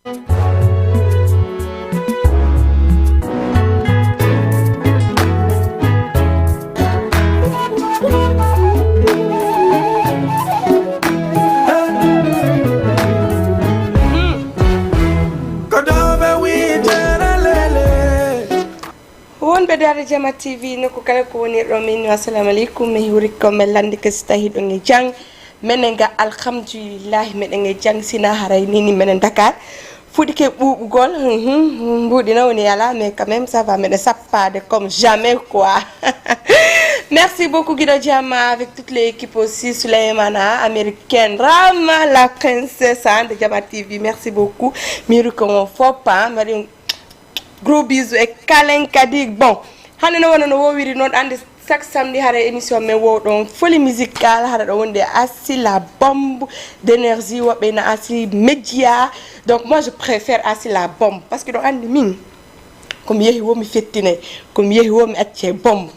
Bedare Jama TV no ko kala ko woni do min assalamu alaikum mi huri ko melande ke stahi do ngi jang menenga alhamdulillah menenga jang sina haray ni menen Dakar fudi ke bubugol mbudi na woni yala mais quand même ça va mais ça pas de comme jamais quoi. Merci beaucoup Guido Jama avec toute l'équipe aussi Souleymana américaine Rama la princesse de Jama TV, merci beaucoup mi huri ko on faut pas mari gros bisous et câlin kadi bon hande no wona no wowiri non ande chaque samedi hara émission men wo don folie musicale hara do wonde assi la bombe d'énergie wobe na assi média. Donc moi je préfère assi la bombe parce que do ande min comme yehi wo mi fettine comme yehi wo mi acce bombe.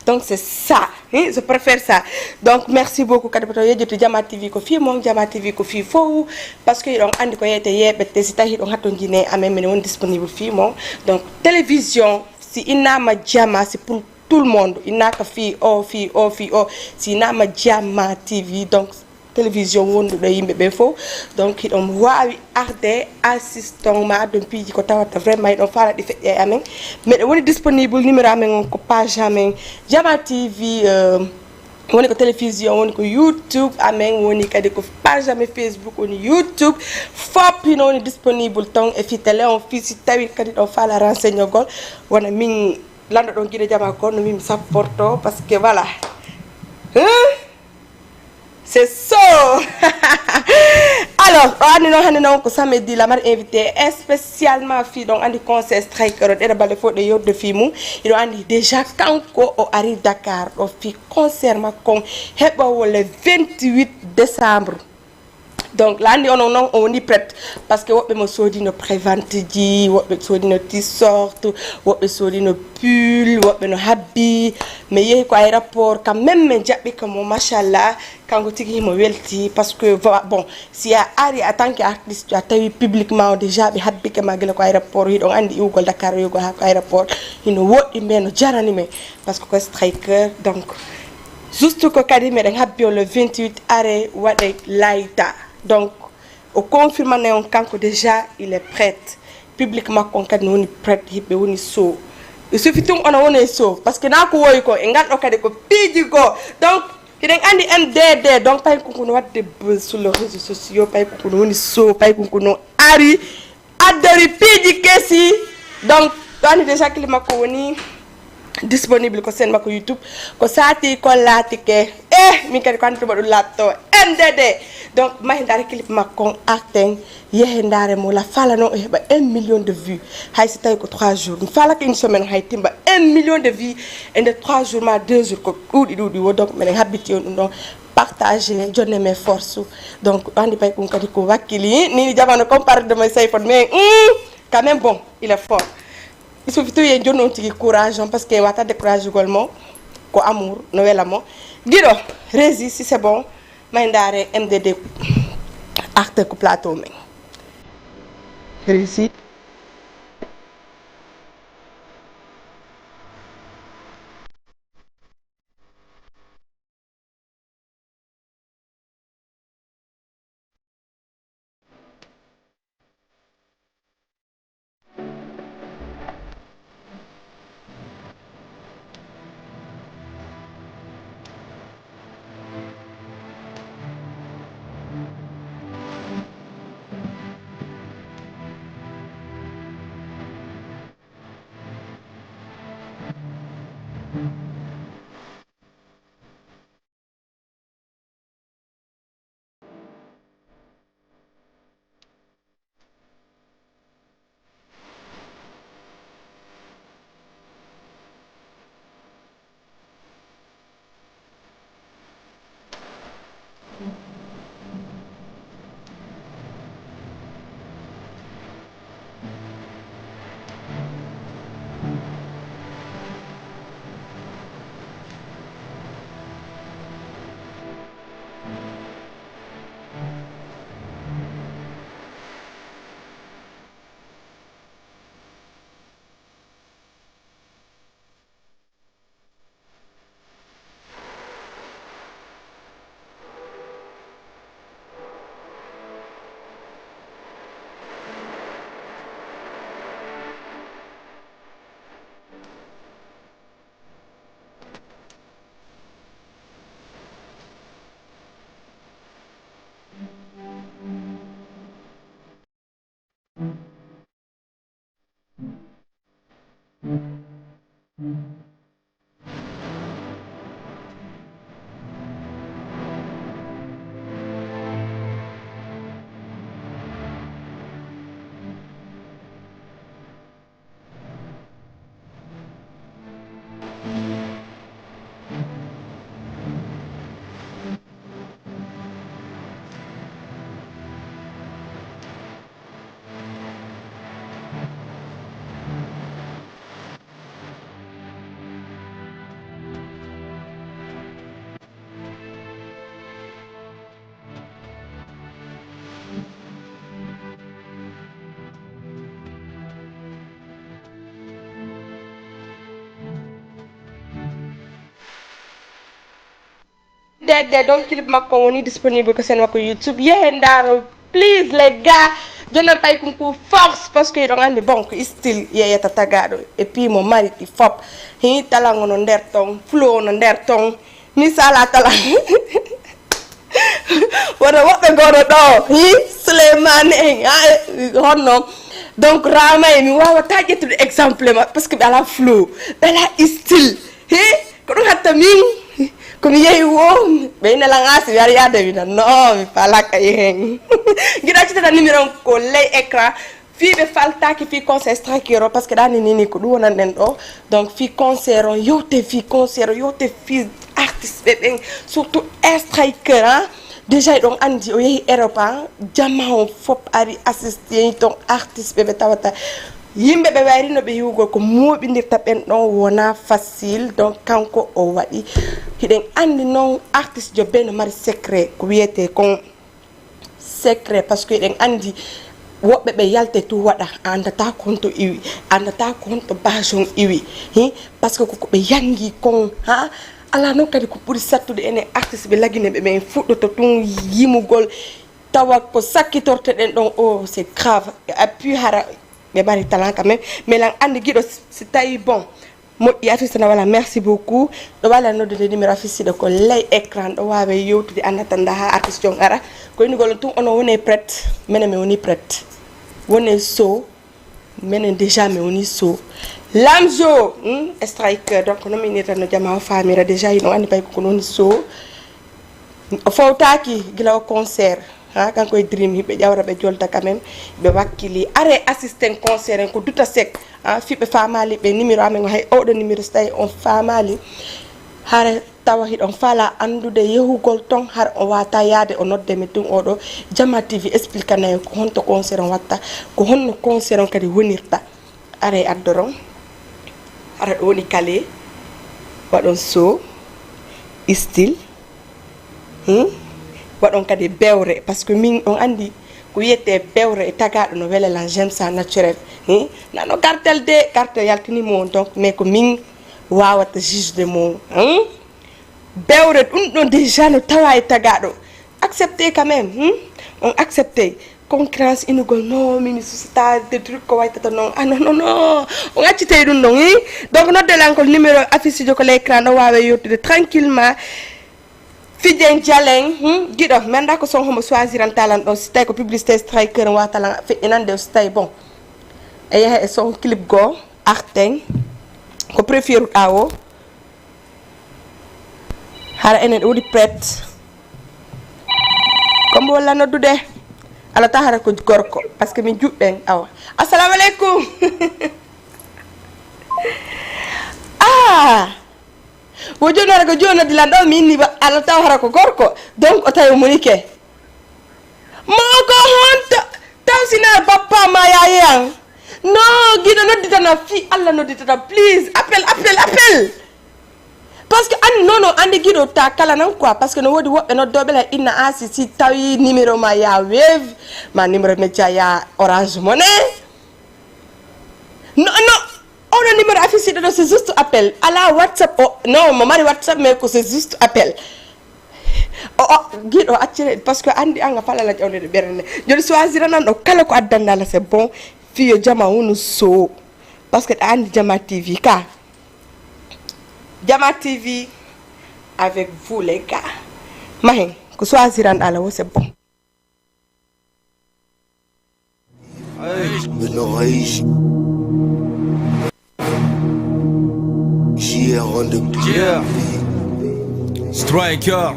Donc c'est ça, hein? Je préfère ça. Donc merci beaucoup Kadibato yejoto Jama TV ko fi mom Jama TV ko fi fo parce que donc andi ko yete yebete si tahi don haton jine amemene won disponible fi mom. Donc télévision si inama Jama c'est pour tout le monde. Inaka fi o si inama Jama TV donc télévision wondu do yimbe be fo donc on wawi arde assistant ma dum piji ko tawata vraiment on fala di fedde amen mais woni disponible numéro amen ko page amen Jama TV woni ko télévision woni ko YouTube amen woni kadi ko page amen Facebook woni YouTube fop no woni disponible ton e fi télé on fi si tawi kadi on fala renseignement wona min lando don Guido Jama ko no min supporto parce que voilà c'est ça. Alors, on a samedi la mar invité spécialement fi donc andi concert striker de balé fo de yode fimu il andi déjà kanko o arrive Dakar o fi concert ma kon hebo le 28 décembre. Donc là on est prêt parce que wobbe mo sodi no prévente ji wobbe sodi no t-shirt wobbe sodi no pull wobbe no habbi mais yehi ko aéroport quand même men jabbi comme machallah kango tigi mo welti parce que bon si a ari en tant qu'artiste tu as tawi publiquement déjà be habbi ke magela ko aéroport yi don andi ugol Dakar yugo ha ko aéroport ino wodi men no jarani me parce que ko striker donc juste ko kadi me den habbi le 28 arrêt wade laita. Donc, au confirmant on kanko déjà il est prêt publiquement kon kadi woni prêt hibe woni so il suffit on woni so parce que na ko woy ko e ngaddo kadi ko piji go donc iden andi MDD donc pay ko no wadde sur les réseaux sociaux pay ko no woni so pay ko no ari adori piji kesi donc on déjà klima ko woni disponible ko sen mako YouTube ko sati ko latike mi kadi ko anto badu lapto MDD. Donc mahindare clip makon acting yehendare mo la fala no heba 1 million de vues hay si tay ko 3 jours fala ko une semaine hay timba 1 million de vues et de 3 jours ma 2 jours ko dudi wo donc men habiti on donc partager jonne mes forces donc andi pay ko kadi ko wakili ni jamano compare de mes sayfon mais quand même bon il est fort il faut plutôt y jonne tigi courage parce que wata décourage également ko amour noël mo Guido rési si c'est bon mahindare MDD acte ko plateau men réussite. donc clip makko woni disponible ko sen makko YouTube yehen ndaro please les gars jonal tay ko force parce que do andi bon ko style yeyata tagado et puis mo mari ti fop hi talango no nder ton flow no nder ton ni sala talang wala wobe goro do hi Suleiman en honno donc rama mi wawa tajetude exemple parce que ala flow ala style hi ko dum hatta min comme yeyi wo be ina la ngasi yari ya devina no mi fala kay gida ci tan numéro ko lay écran fi be falta ki fi concert strikero parce que dani nini ko du wonan den do donc fi concert on yote fi concert yote fi artiste be surtout striker hein déjà donc andi o yehi Europe jama on fop ari assister ton artiste be tawata yimbe be wari no be yugo ko mobindirta ben don wona facile donc kanko o wadi hiden andi non artiste jo ben mari secret ko wiete kon secret parce que den andi wobbe be yalte tu wada andata konto iwi andata konto bajon iwi parce que ko be yangi kon ha ala no kadi ko puri sattude ene artiste be lagine be fuddo to tun yimugol tawa ko sakitorte den don oh c'est grave et puis hara be bari talent quand même mais lan andi gido c'est taille bon mo yatu sana wala merci beaucoup do wala no de numéro affiché de ko lay écran do wawe yowtude anatanda ha artiste jong ara ko ni golon tout ono woni prête menen me woni prête woni so menen déjà me woni so Lamzo striker donc no minita no jama famira déjà ino andi pay ko non so fawtaki gila concert ha kanko e dream hibe jawra be jolta quand même be wakili are assistant concert ko duta sek ha fibe famali be numéro amen hay o do numéro stay on famali hare tawa hid on fala andude yehugol ton har on wata yaade on nodde metum odo Jama TV explique na ko honto concert on watta ko honno concert on kadi wonirta are addoron are woni kale wadon so style wadon kadi bewre parce que min on andi ko yete bewre tagado no wele lan j'aime ça naturel nano cartel yaltini mo donc mais ko min wawata juge de mo bewre dum don déjà no tawa tagado accepter quand même on accepter concurrence inugol no mini susita des trucs ko wayta non ah non on accepter dum non donc no de l'encore numéro affiché ko l'écran no wawe yotude tranquillement Fidjen Jaleng gido menda ko son homo choisiran talan do stay ko publicité striker wa talan fe inande stay bon e son clip go arteng ko préfère awo hara enen odi prête comme wala no dude ala tahara ko gorko parce que min jubben awa assalamu alaikum wojona ko jona dilan do minni ba ala tawara ko gorko donc o tayo munike moko honta tawsina papa ma yayang no gido no ditana fi alla no ditata please appel parce que an non andi gido ta kala nan quoi parce que no wodi wobbe no dobela inna asi si tawi numéro ma ya wave ma numéro media ya orange money no on a numéro affiché dedans, c'est juste appel. À la WhatsApp, non, mon mari WhatsApp, mais c'est juste appel. Guido, parce que Andi anga fala la jawle de berne. Je choisir nan o kala ko adanda la c'est bon. Fille Jama unu so. Parce que Andi Jama TV ka. Jama TV avec vous les gars. Mahin, ko choisir an ala c'est bon. Yeah, striker.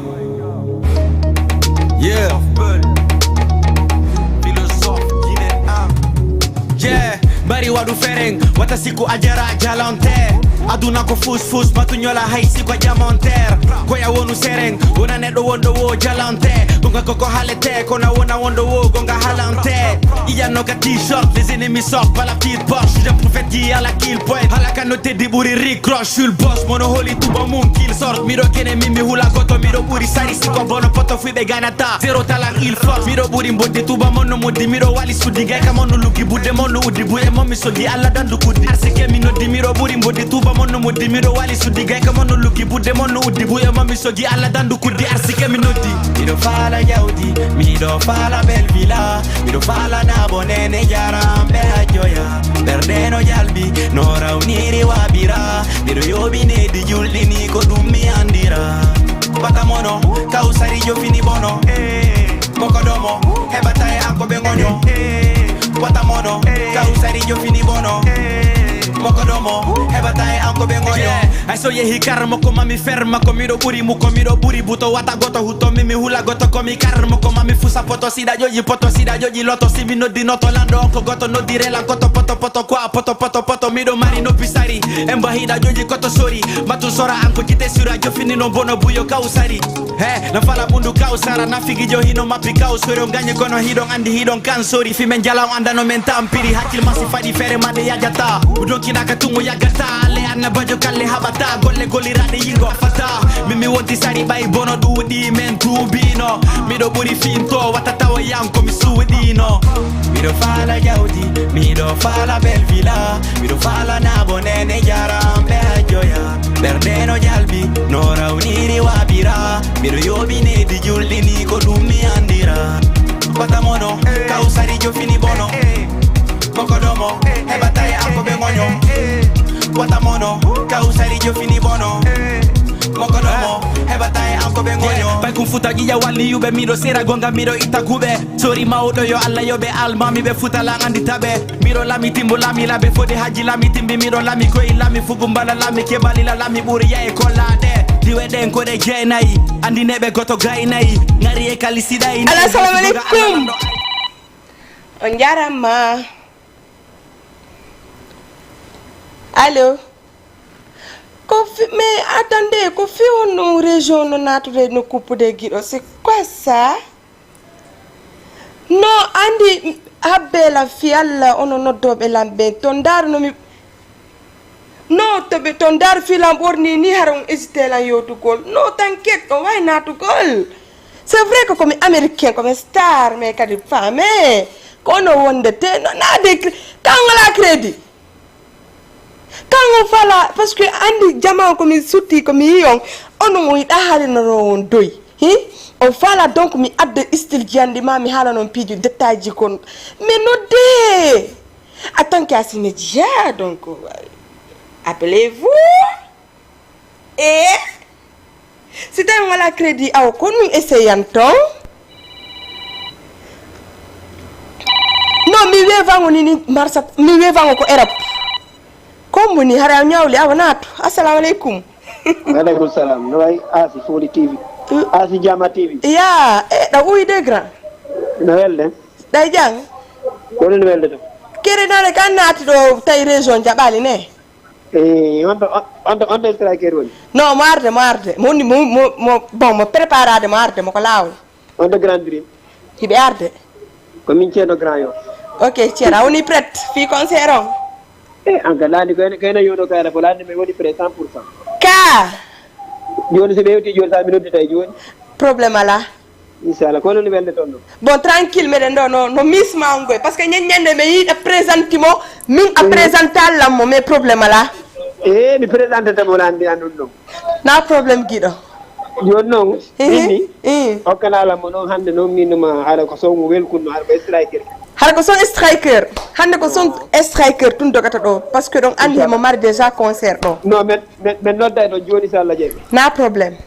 Yeah, philosophe yeah, bari wadu fereng wata siku ajara jalante aduna ko fus matunyola haisi kwa jamonter ko ya wonu sereng wona nedo wondo wo jalante gonga koko halete kona wona wondo wo gonga halante iya hanno che t-shirt, les ennemis sortent par la petite porte. J'suis un prophète qui à la kill point. À la canotte di buri ricroche, j'suis le boss, monoholi tuba moon kill sort. Miro kene mimi hula goto, miro buri sari siko bono poto fui beganata. Zero talang il force, miro buri mbodi tuba mono modi, miro wali sudi gaika mono luki budde mono uddi buye momi soldi alla dandu kuddi. Arsike mi noddi miro buri mbodi tuba mono modi, miro wali sudi gaika mono luki budde mono uddi buye momi soldi alla dandu kuddi. Arsike mi noddi. Miro fala yaudi, miro fala bel villa, miro fala nabo nene jarambe ajoya. Perdeno jalbi, nora uniri wabira, miro yobi ne di julli ni ko dummi andira. Batamono, kausari jo fini bono, mokodomo, hebatae anko bengonyo. Batamono, kausari jo fini bono, mokodomo, hebatae anko bengonyo. Ai so ye hikar moko mami ferma komiro buri buto wata goto huto mimi hula goto komi kar moko mami fusa poto sida joji loto simi no di noto lando onko goto no dire la goto poto kwa poto mido mari no pisari emba hida joji koto sori matu sora anko kite sura jo fini no bono buyo kausari na fala bundu kausara na figi jo hino mapi kausori nganye kono hidon andi hidon kansori fi men jala anda no men tampiri hakil masi fadi fere made yagata udon kinaka tungo yagata le anna bajo kalle habata golle golirade yingo fata mimi wonti sari bay bono dudi men tubino mido buri finto watatawa yanko mi suudino mido fala jaudi mido fala bel villa mido fala nabo nene jarambe ajoya berdeno jalbi nora uniri wabira mido yobine di julli ni ko dummi andira batamono kausari jo fini bono mokodomo hebataye anko bengonyo batamono kausari jo fini bono mokodomo hebataye anko bengonyo bay kum futa giya walli yube mido sera gonga mido itagube sori mawdo yo alla yobe alma mi be futa la andi tabe mido lami timbo lami labe fodi haji lami timbi mido lami koy lami fugumbala lami kebali la lami buri ya e kollade diwe den ko de jeenayi andi nebe goto gaynayi ngari e kalisidai assalamu alaikum on jarama. Allô? Mais attendez, qu'on fait une région naturelle nous coupe de guido, c'est quoi ça? Non, Andy, abela fiala ono no dobe lambe, tondar no mi. Non, tobe tondar filam borni ni harong hésiter la yo to call. Non, t'inquiète, on va na to call. C'est vrai que comme américain, comme star, mais quand il femme, qu'on a wonde te, non, na de, quand on la crédit. Quand on fait là, parce que Andy Diamant comme il souti comme il yon, on nous a halé no doi. On fait là donc mi adde style diandi ma mi hala non piju détail jikon. Mais no de. Attends qu'il y a signé déjà donc appelez-vous et c'est un la crédit à qu'on nous essayons ton. Non mi wevango ni marsa mi wevango ko erap. Comme ni hara nyawli awanatu. Assalamu alaikum. Wa alaikum salam. No ay asi Fodi TV. Asi Jama TV. Ya, da uyi de grand. No welde. Day jang. Ko no welde to. Kere na le kanati do tay région jabali ne. On striker woni. No, marde. Bon, mo préparade marde mo ko law. On de Grand Dream. Hibe arde. Ko min ceedo Grand Yoff. OK, tiera woni prête fi concert on. Anka landi kayna yodo kayra ko landi me woni prêt 100%. Ka. Joni se bewti joni sa mi noddi tay joni. Problème ala. Inshallah ko non welde tonno. Bon, tranquille mais no miss mangoy parce que nyande me yi présente mo min a présenter la mo mais problème ala. Mi présente tamo landi andun dum. Na problème gido. Joni non ni o kana la mo non hande non minuma hala ko so mo welkunno har be striker. Har ko son striker hande ko son striker tun dogata do parce que donc andi mo mari déjà concert do. Non mais nodda do joni sa la jebe. Na problème.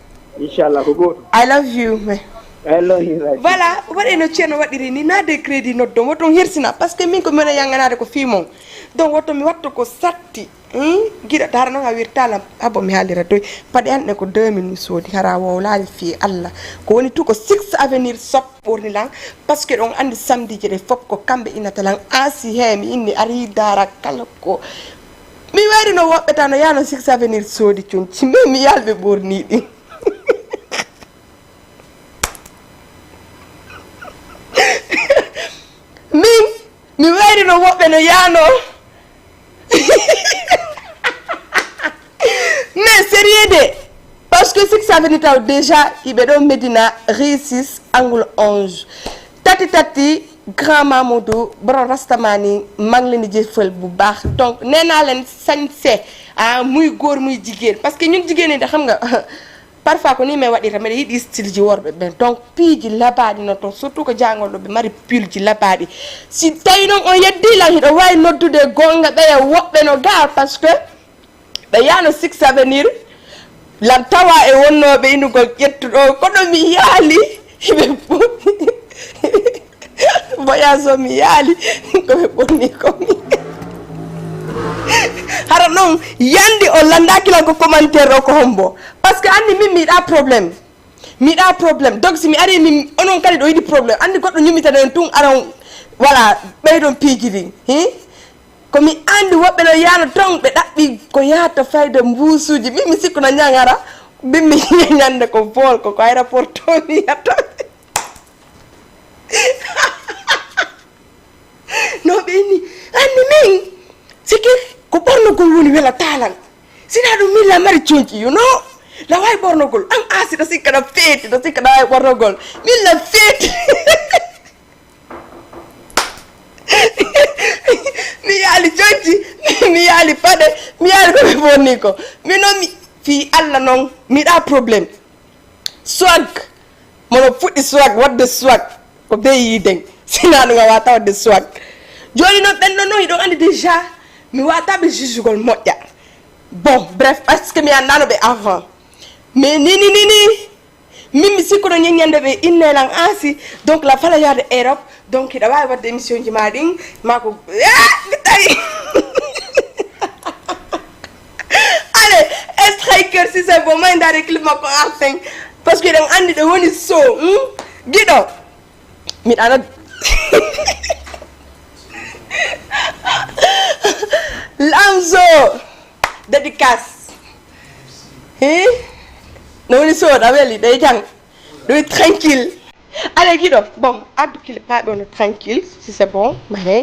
Inshallah ko goto. I love you mais. I love you. Right. Voilà, wadi no cierno wadiri ni na de crédit noddo woto hirsina parce que min ko mena yanganade ko fimo. Donc woto mi watto ko satti. Gida dar no ha wirtala abo mi halira doy pade ande ko 2000 sodi hara wo laali fi Allah ko woni tout ko 6 avenir sop borni lang parce que on andi samedi jede fop ko kambe inata lang asi hemi inni ari dara kala ko mi wari no wobbe tan yano 6 avenir sodi cunci mi yalbe borni di andi no woɓɓe no yano mais sérieux de parce que sik saveni taw déjà iɓe ɗo Médina rue 6 angle 11 tati grand Mamadou borom rastamani maa ngi leen di jëfal bu baax donc nee naa leen sañse muy góor muy jigéen parce que ñun jigéen ñi da xam nga parfois ko ni may waɗira mbeɗa yiɗi style ji worɓe ɓen donc piiji labaɗi no toon surtout ko jangolɗo ɓe mari pull ji labaɗi si tawi noon on yeddilan hiɗo wawi noddude gonga ɓeya woɓɓe no ga par ce que ɓe yano six avenir lan tawa e wonnoɓe inugol ƴettuɗo kono mi yaali ɓe voyage o mi yaali koɓe ɓonni komi hara noon yandi o landakilan ko commentaire o ko hombo par ce que andi min miɗa probléme donc si mi ari min onon kadi ɗo yiɗi probléme andi goɗɗo ñumitanen tun aran voilà ɓeydon piijiri komi andi woɓɓe no yano ton ɓe ɗaɓɓi ko yahata fayde mbusuji min mi sikku no ñagara min mi ñande ko vol ko aéroport to mi yata no ɓeyni andi min sikki ko ɓornogol woni wela talan sina ɗum min la mari conci you know la wawi ɓornogol an asi ɗo sikka ɗo feeti ɗo sikka ɗa wawi ɓornogol min la feeti mi yaali conci mi yaali paɗe mi yaali koɓe bonni ko min noon mi fi Allah noon miɗa probléme swag mono fuɗɗi swag wadde swag ko be yiden sina ɗum a wata wadde swag joni noon ɓenɗo noon hiɗon andi déjà mi wataɓe jugugol moƴƴa bon bref par ce que mi annano ɓe avant mais nini min mi sikkuno ñeññande ɓe innelan ansi donc la fala yaade Europe donc hiɗa wawi wadde émission ji ma ɗin mako mi tawi allez striker si c'est bon ma ndari clip makko enfin parce que ɗen andi ɗo woni so guiɗo miɗa ana Lamzo dédicace no woni soɗa weli ɗe jang ɗoy tranquille allez guiɗo bon addu kile paɓe ono tranquille si c'est bon ma hey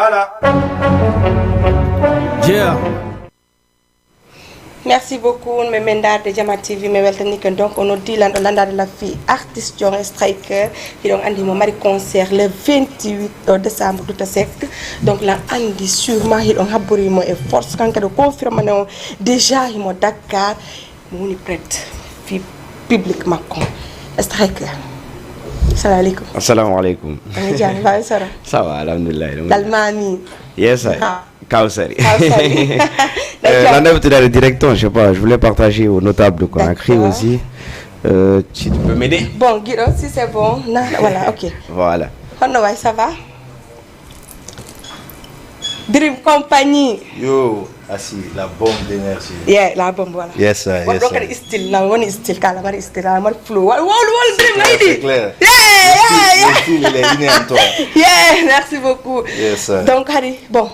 Voilà. Yeah. Merci beaucoup me mendar de Jama TV me weltani que donc on dit lan de la fille artiste John Striker qui donc andi mo mari concert le 28 décembre tout à sec donc là andi sûrement il on haburi mo et force quand de confirmation déjà il mo Dakar mo ni prête fi public makon Striker. Salam alaikum. Assalamu alaikum. Ça va, alhamdulillah. Dalmani. Yes, Kausari. La neuf de la direction, je sais pas, je voulais partager aux notables de Conakry aussi. Tu peux m'aider? Bon, Guido, si c'est bon, voilà, ok. Voilà. Ça va? Dream Company. Yo, assis, la bombe d'énergie. Yeah, la bombe, voilà. Yes, sir. Yes, sir. On est style, calamari style, calamari flow. Wall, dream, c'est clair. Yeah. Le style, il est inné en toi. Yeah, merci beaucoup. Yes, sir. Donc, Harry, bon.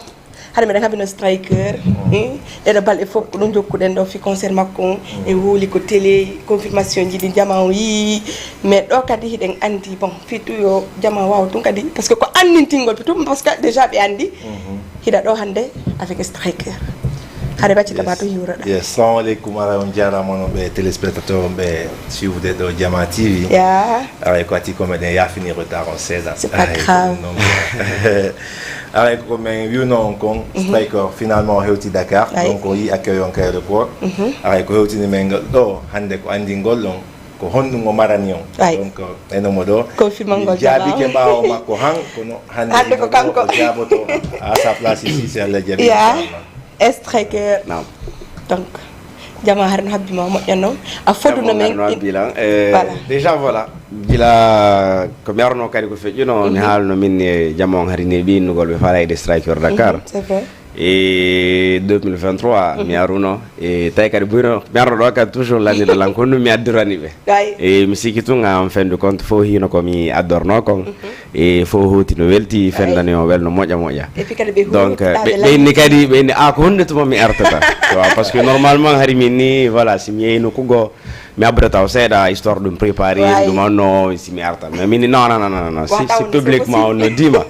Harry, mais on a Striker. Et le bal, il faut que nous nous fi concert makon et où les télé confirmation di diamant oui mais donc kadi den andi bon fitu yo diamant waaw tun kadi parce que ko andi tingol fitu parce que déjà be andi hida do hande avec Striker. Harry ba ci tabato yura da. Yes, assalamu alaikum on diara mono be téléspectateurs be suivre de Jama TV. Yeah. Alors quoi ti comme il y a fini retard en 16 ans. C'est pas grave. Alors comme you know kon Striker finalement heuti Dakar donc on y accueille en cahier de port. Alors ko heuti ni mengal do hande ko andi ngolon ko hondu ngo maranion donc eno modo confirmant ngol jabi ke ba o makko han kono hande ko kanko jaboto à sa place ici c'est la jabi. Striker. Non. Donc Jama har na habbi ma moƴƴano a foduna men bilan déjà voilà gila ko mi arno kadi ko feƴƴuno mi haalno min Jama on harine ɓinnugol ɓe falayde Striker Dakar c'est vrai et 2023 mi aruno e tawi kadi ɓuyno mi arno ɗo kadi toujours lanniɗo lankondu mi addirani ɓe e mi sikki tun en fin de compte fof hino komi addorno kon e fof hoti no welti fendani o welno moƴƴa moƴƴa donc ɓeyni kadi ɓeyni ko hunde tuma mi artata parce que normalement hari min ni voilà si mi yeyi nokkugo mi abbata o seeɗa histoire ɗum préparé ɗum anno si mi arta mais min non si publiquement on no dima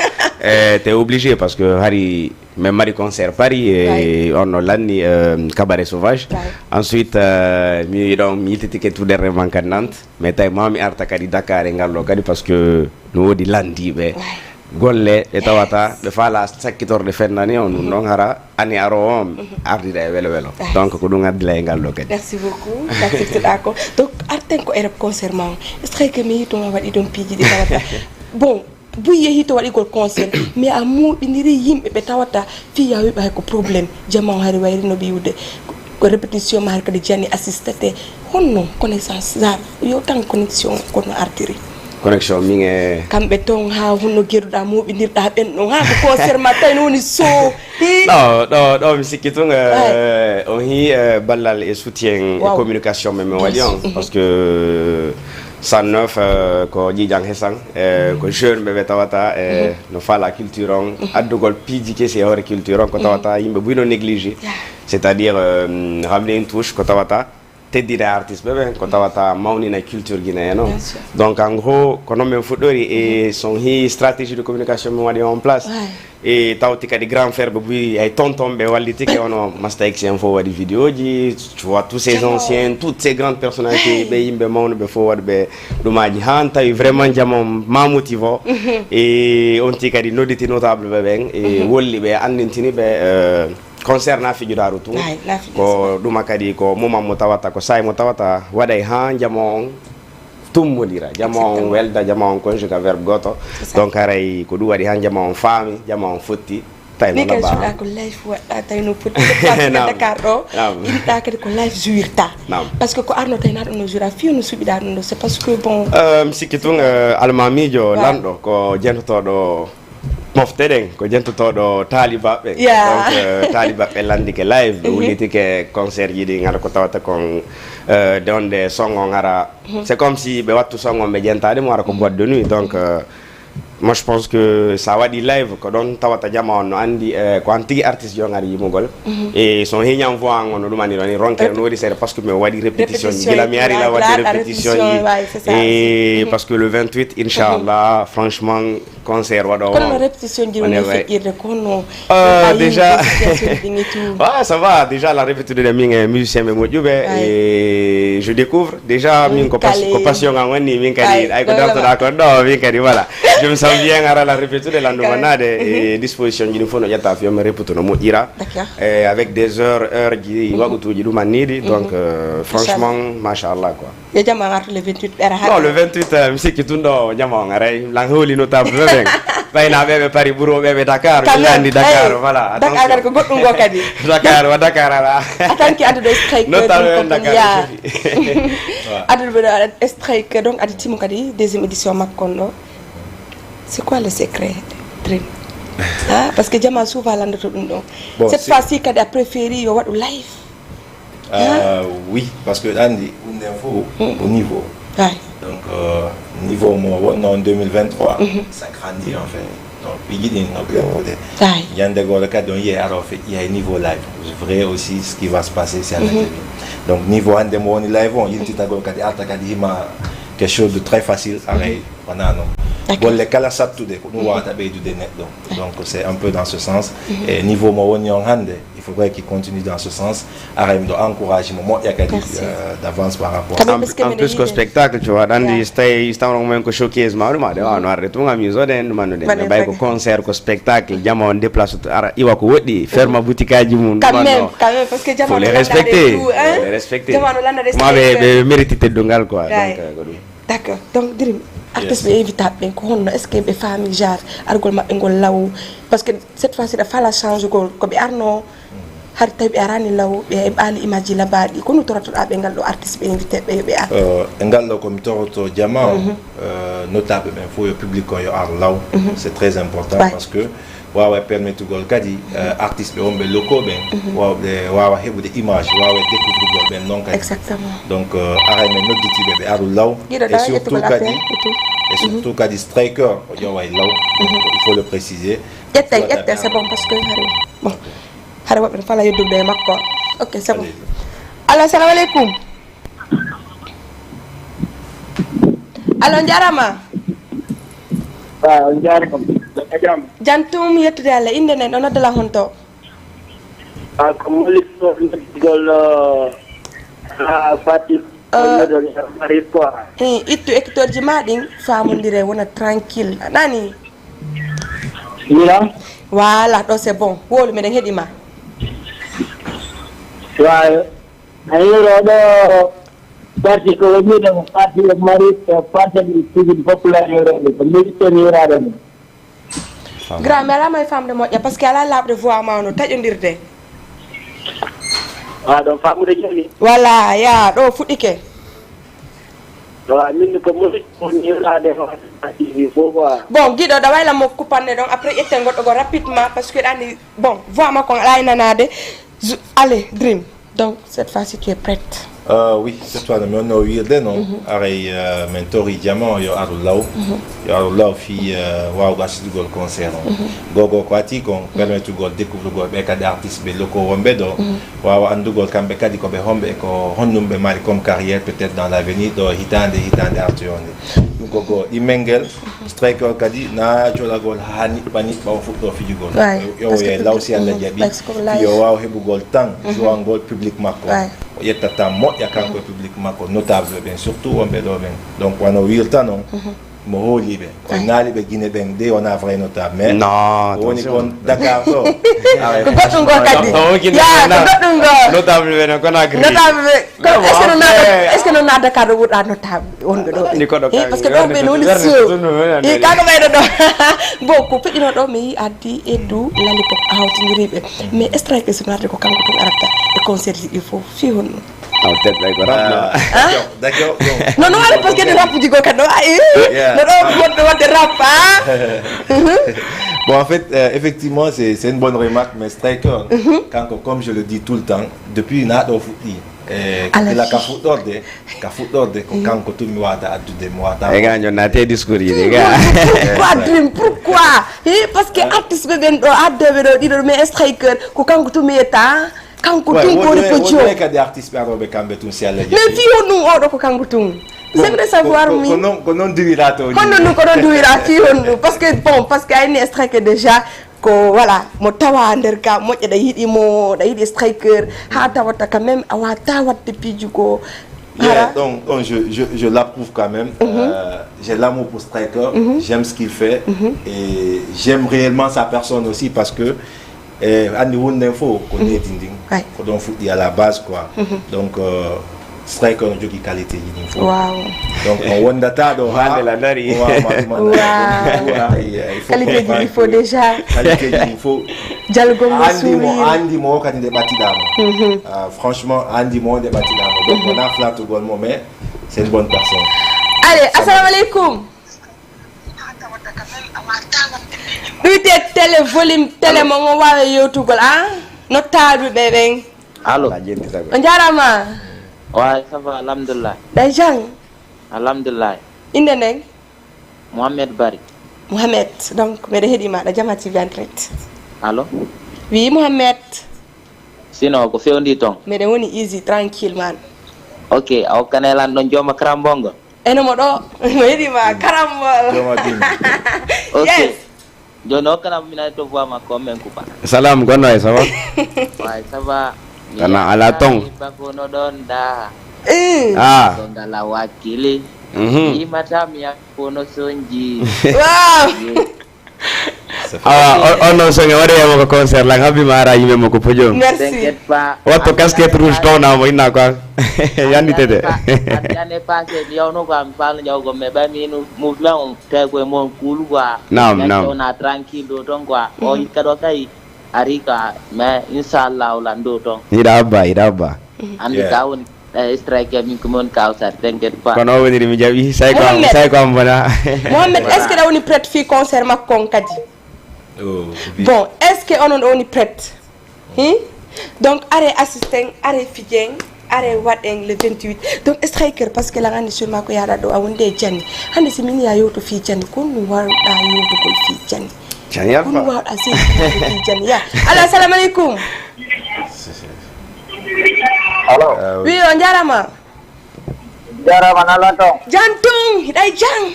t'es obligé parce que hari même mari concert Paris et on a lanni cabaret sauvage ensuite mi yititike tout dernièrement kad Nantes mais tay mami arta kadi Dakar e ngallo kadi parce que no wodi landiɓe golle ɓe tawata ɓe faala sakkitorde fennani on ɗum ɗon hara ani aro on ardida e welo welo donc ko ɗum addila e ngallo kadi. Merci beaucoup d'accord ko donc arten ko ereb concert ma est ce que mi yitoma waɗi ɗon piiji ɗi tawata bon bu yehi to waɗigol concert mais a muɗiniri yimɓe ɓe tawata fi yawiɓe hay ko probléme jama o hari wayri no ɓiwde ko répétition ma har kadi jani assistate honno connaissance zar yo tan connexion kono artiri connexion min e kamɓe ton ha honno geruɗa muɓinirɗa ɓen ɗon ha ko concert ma tawi no woni so ɗo mi sikki tun on hi ballal e soutien e communication men min waɗi on parce que 109 ko ƴiƴan hesan ko jeune ɓe tawata no faala culture on addugol piiji kesi e hoore culture on ko tawata yimɓe ɓuyno négligé c'est à dire ramde une touche ko tawata teddide artiste ɓeɓe ko tawata mawnina culture guinéen o donc en gros ko noon min fuɗɗori et son hi stratégie de communication min waɗi en place et tawti kadi grand frère ɓe ɓuyi ay tonton ɓe wallitike ono Master X en fof waɗi vidéo ji tu vois tous ces anciens toutes ces grandes personnalités ɓe yimɓe mawno ɓe fof waɗi ɓe ɗumaji han tawi vraiment jamon mamotive o et on ti kadi nodditi notable ɓe ɓen et wolli ɓe andintini ɓe concernant fijuɗaru tun ko ɗuma kadi ko moment mo tawata ko say mo tawata waɗay ha jamo on tummodira jamo on welda jamo on conjuga verbe goto donc aray ko ɗum waɗi ha jamo on faami jamo on fotti tawi no labba ko live waɗɗa tawi no fotti Dakar ɗo inɗa kadi ko live jouirta parce que ko arno tawi naɗo no joura fiyo no suɓiɗa ɗum ɗo c'est parce que bon mi sikki tun almamijo lanɗo ko jentotoɗo mofteɗen ko jentotoɗo taalibaɓe donc taalibaɓe landike live ɓe wullitike concert ji ɗi gara ko tawata kon donde song on ara c'est comme si ɓe wattu song on ɓe jentade mo ara ko boîte de nuit donc moi je pense que ça waɗi live ko ɗon tawata jama on no andi ko an tigui artiste yo gara yimugol et son heñan voix an on no ɗumani ɗon ronkere no waɗi seeɗa par ce que mi waɗi répétition ji gila mi ari la waɗde répétition ji et parce que le 28 inchallah franchement concert wado kono répétition di on fait kono déjà ouais ça va déjà la répétition de mes musiciens me modjoube et je découvre déjà min ko passion ngam woni min kadi ay ko d'accord do min kadi voilà je me sens bien à la répétition de la nomanade et disposition di fono yatta fi me répétition no modira et avec des heures di wagutuji dum manidi donc franchement machallah quoi ya jama ngartu le 28 era non le 28 musique tundo jama ngaray lang holi notable ben bayna bebe Paris buro bebe Dakar landi Dakar voilà Dakar ko goddum go kadi Dakar wa Dakar ala atanki adu do strike notable Dakar adu do strike donc adu timu kadi deuxième édition makondo c'est quoi le secret Dream parce que jama souvent landato dum do cette fois-ci kadi a préféré yo wadu live oui, parce que Andy, une info au niveau. Ouais. Donc, niveau en 2023, ça grandit en fait. Donc, il y a un dégoût il y a un niveau live. C'est vrai aussi ce qui va se passer, c'est à la télé. Donc, niveau live, il y a quelque chose de très facile à bon, les cas tout donc c'est un peu dans ce sens et niveau il faudrait qu'il continue dans ce sens encourager moi il y a d'avance par rapport en plus qu'au spectacle tu vois dans des stay showcase concert ko spectacle on déplace iwa ko wodi ferma boutique aji mun quand même parce que faut les respecter moi mérite dongal quoi donc d'accord donc Dream artiste be invitable ben ko honno est-ce que be famille genre argol mabbe ngol law parce que cette fois-ci da fala change ko be arno har tawi arani law be bali image la baadi ko no toroto be ngal do artiste be invité be ar ngal do ko mi toroto jama notable ben faut yo public ko yo ar law c'est très important parce que wawa permettre gol kadi artiste be wonbe locaux ben wawa hebude image wawa découvrir gol ben non kadi exactement donc arame noditi be aru law et surtout kadi striker yo way law il faut le préciser yette c'est bon parce que bon hare wabbe fala yoddude makko ok c'est bon allo assalamu alaikum allo jarama jarama jantum yettude Allah inde nen on adala honto ko molit gol Fatih ittu hector ji madin famondire wona tranquille nani mira voilà do c'est bon wolu meden hedima wa ayro do parti ko mi do parti marit parti du populaire ko militaire rade grand mère may femme de moƴƴa parce que ala labde voix ma no taƴodirde do famude joni voilà ya do fuɗike min ko musit ko nirade bon guiɗo da wayla mo coupanne donc après ƴetten goɗɗo go rapidement parce que ɗani bon voix makko ala e nanade allez Dream donc cette fois-ci tu es prête oui cette fois on a eu des noms arrêt mentori diamant yo arulaw fi waaw gasi gol concert gogo kwati kon permettre gol découvrir gol be kadi artiste be loko wombe do waaw andugol kambe kadi ko be hombe ko honnumbe mari comme carrière peut-être dans l'avenir do hitande artionde gogo imengel striker kadi na jola gol hani bani ba fudo fi gol yo law si alla jabi yo waaw hebu gol tan jouant gol public makko yetata mo yakanko public mako notable bien surtout on be do ben donc on a wilta non mo holi be on nali be Guinée ben de on a vrai notable mais non on est kon Dakar to ko godum go kadi ya godum go notable ben ko na gri notable est-ce que non na Dakar do wuda notable on do parce que do be no so e kaga may do beaucoup pedino do mi addi edu lalipop hawtindiribe mais strike sunade ko kanko to arata e concert il faut fi hono peut-être like rap d'accord non parce que de rap du go kado non de rap bon en fait effectivement c'est une bonne remarque mais striker quand comme je le dis tout le temps depuis na do futi la kafutorde ko kanko to mi wata addude mi wata e ganjo na te discours yi ga pourquoi parce que artiste be ben do adde do dido mais striker ko kanko to mi eta kanko tun ko de pojo ka de artiste be arobe kambe tun si alla mais fi onu o do ko kanko tun j'aimerais savoir qu'on duira tout. Qu'on duira parce que bon parce que ay striker déjà ko voilà mo tawa nder ka mo da yidi striker ha tawata quand même awa tawata pijugo. Yeah, donc je l'approuve quand même. J'ai l'amour pour Striker, j'aime ce qu'il fait et j'aime réellement sa personne aussi parce que à niveau d'info, qu'on est dinding, qu'on fout à la base quoi. Donc Striker on joue qualité d'info. Wow. Donc on wondata do la dari. Qualité d'info déjà. Qualité d'info. Andy mo quand il est bâti d'âme. Franchement Andy mo est bâti d'âme. Donc on a flat au bon moment, c'est une bonne personne. Allez, assalamu alaikum. Télé volume télé mo wa YouTube ah no taadu bébé. Allô. Njarama. Ouais, ça va, alhamdulillah. Dajang. Alhamdulillah. Indeneng. Mohamed Bari. Mohamed, donc mede hedima da Jama TV en direct. Allô. Oui, Mohamed. Sino ko fewndi ton. Mede woni easy tranquille man. Ok, aw kanelan don joma krambongo. Eno mo do, mo hedima karambol. Joma din. Ok. Yes. Jono kana mina to voix ma comme coupa. Salam gono ça va? Ouais, ça va. Kana ala tong. Bakono don da. Ah. Don da la wakili. Imatami ya kono sonji. Wow. On non songe wade mo ko concert la habi mara yime mo ko pojo. Merci. Wato casquette rouge to na mo ina kwa. Yandi tede. Ane passé yow no ko am fal nyaw go me ba mi no mouvement on tego mo kulu kwa. Nam. Na tranquille don kwa. O ikado kai arika me inshallah lando ton. Ida ba. Andi kawon striker min ko mon kawsar tenget pa. Kono woni mi jabi say ko am bana. Mohamed, est-ce que on est prête fi concert makon kadi? Bon, est-ce que on est prête? Donc arrêt assistant, arrêt fidèle, arrêt waden le 28. Donc striker parce que la ngani sur mako yara do awunde jani. Hande simini ya yoto fi jani ko nu war da yoto ko fi jani. Jani ya. Ko war asi fi jani ya. Assalamu alaikum. Hello. Oui, on jarama. Jarama nalato. Jantung, dai jang.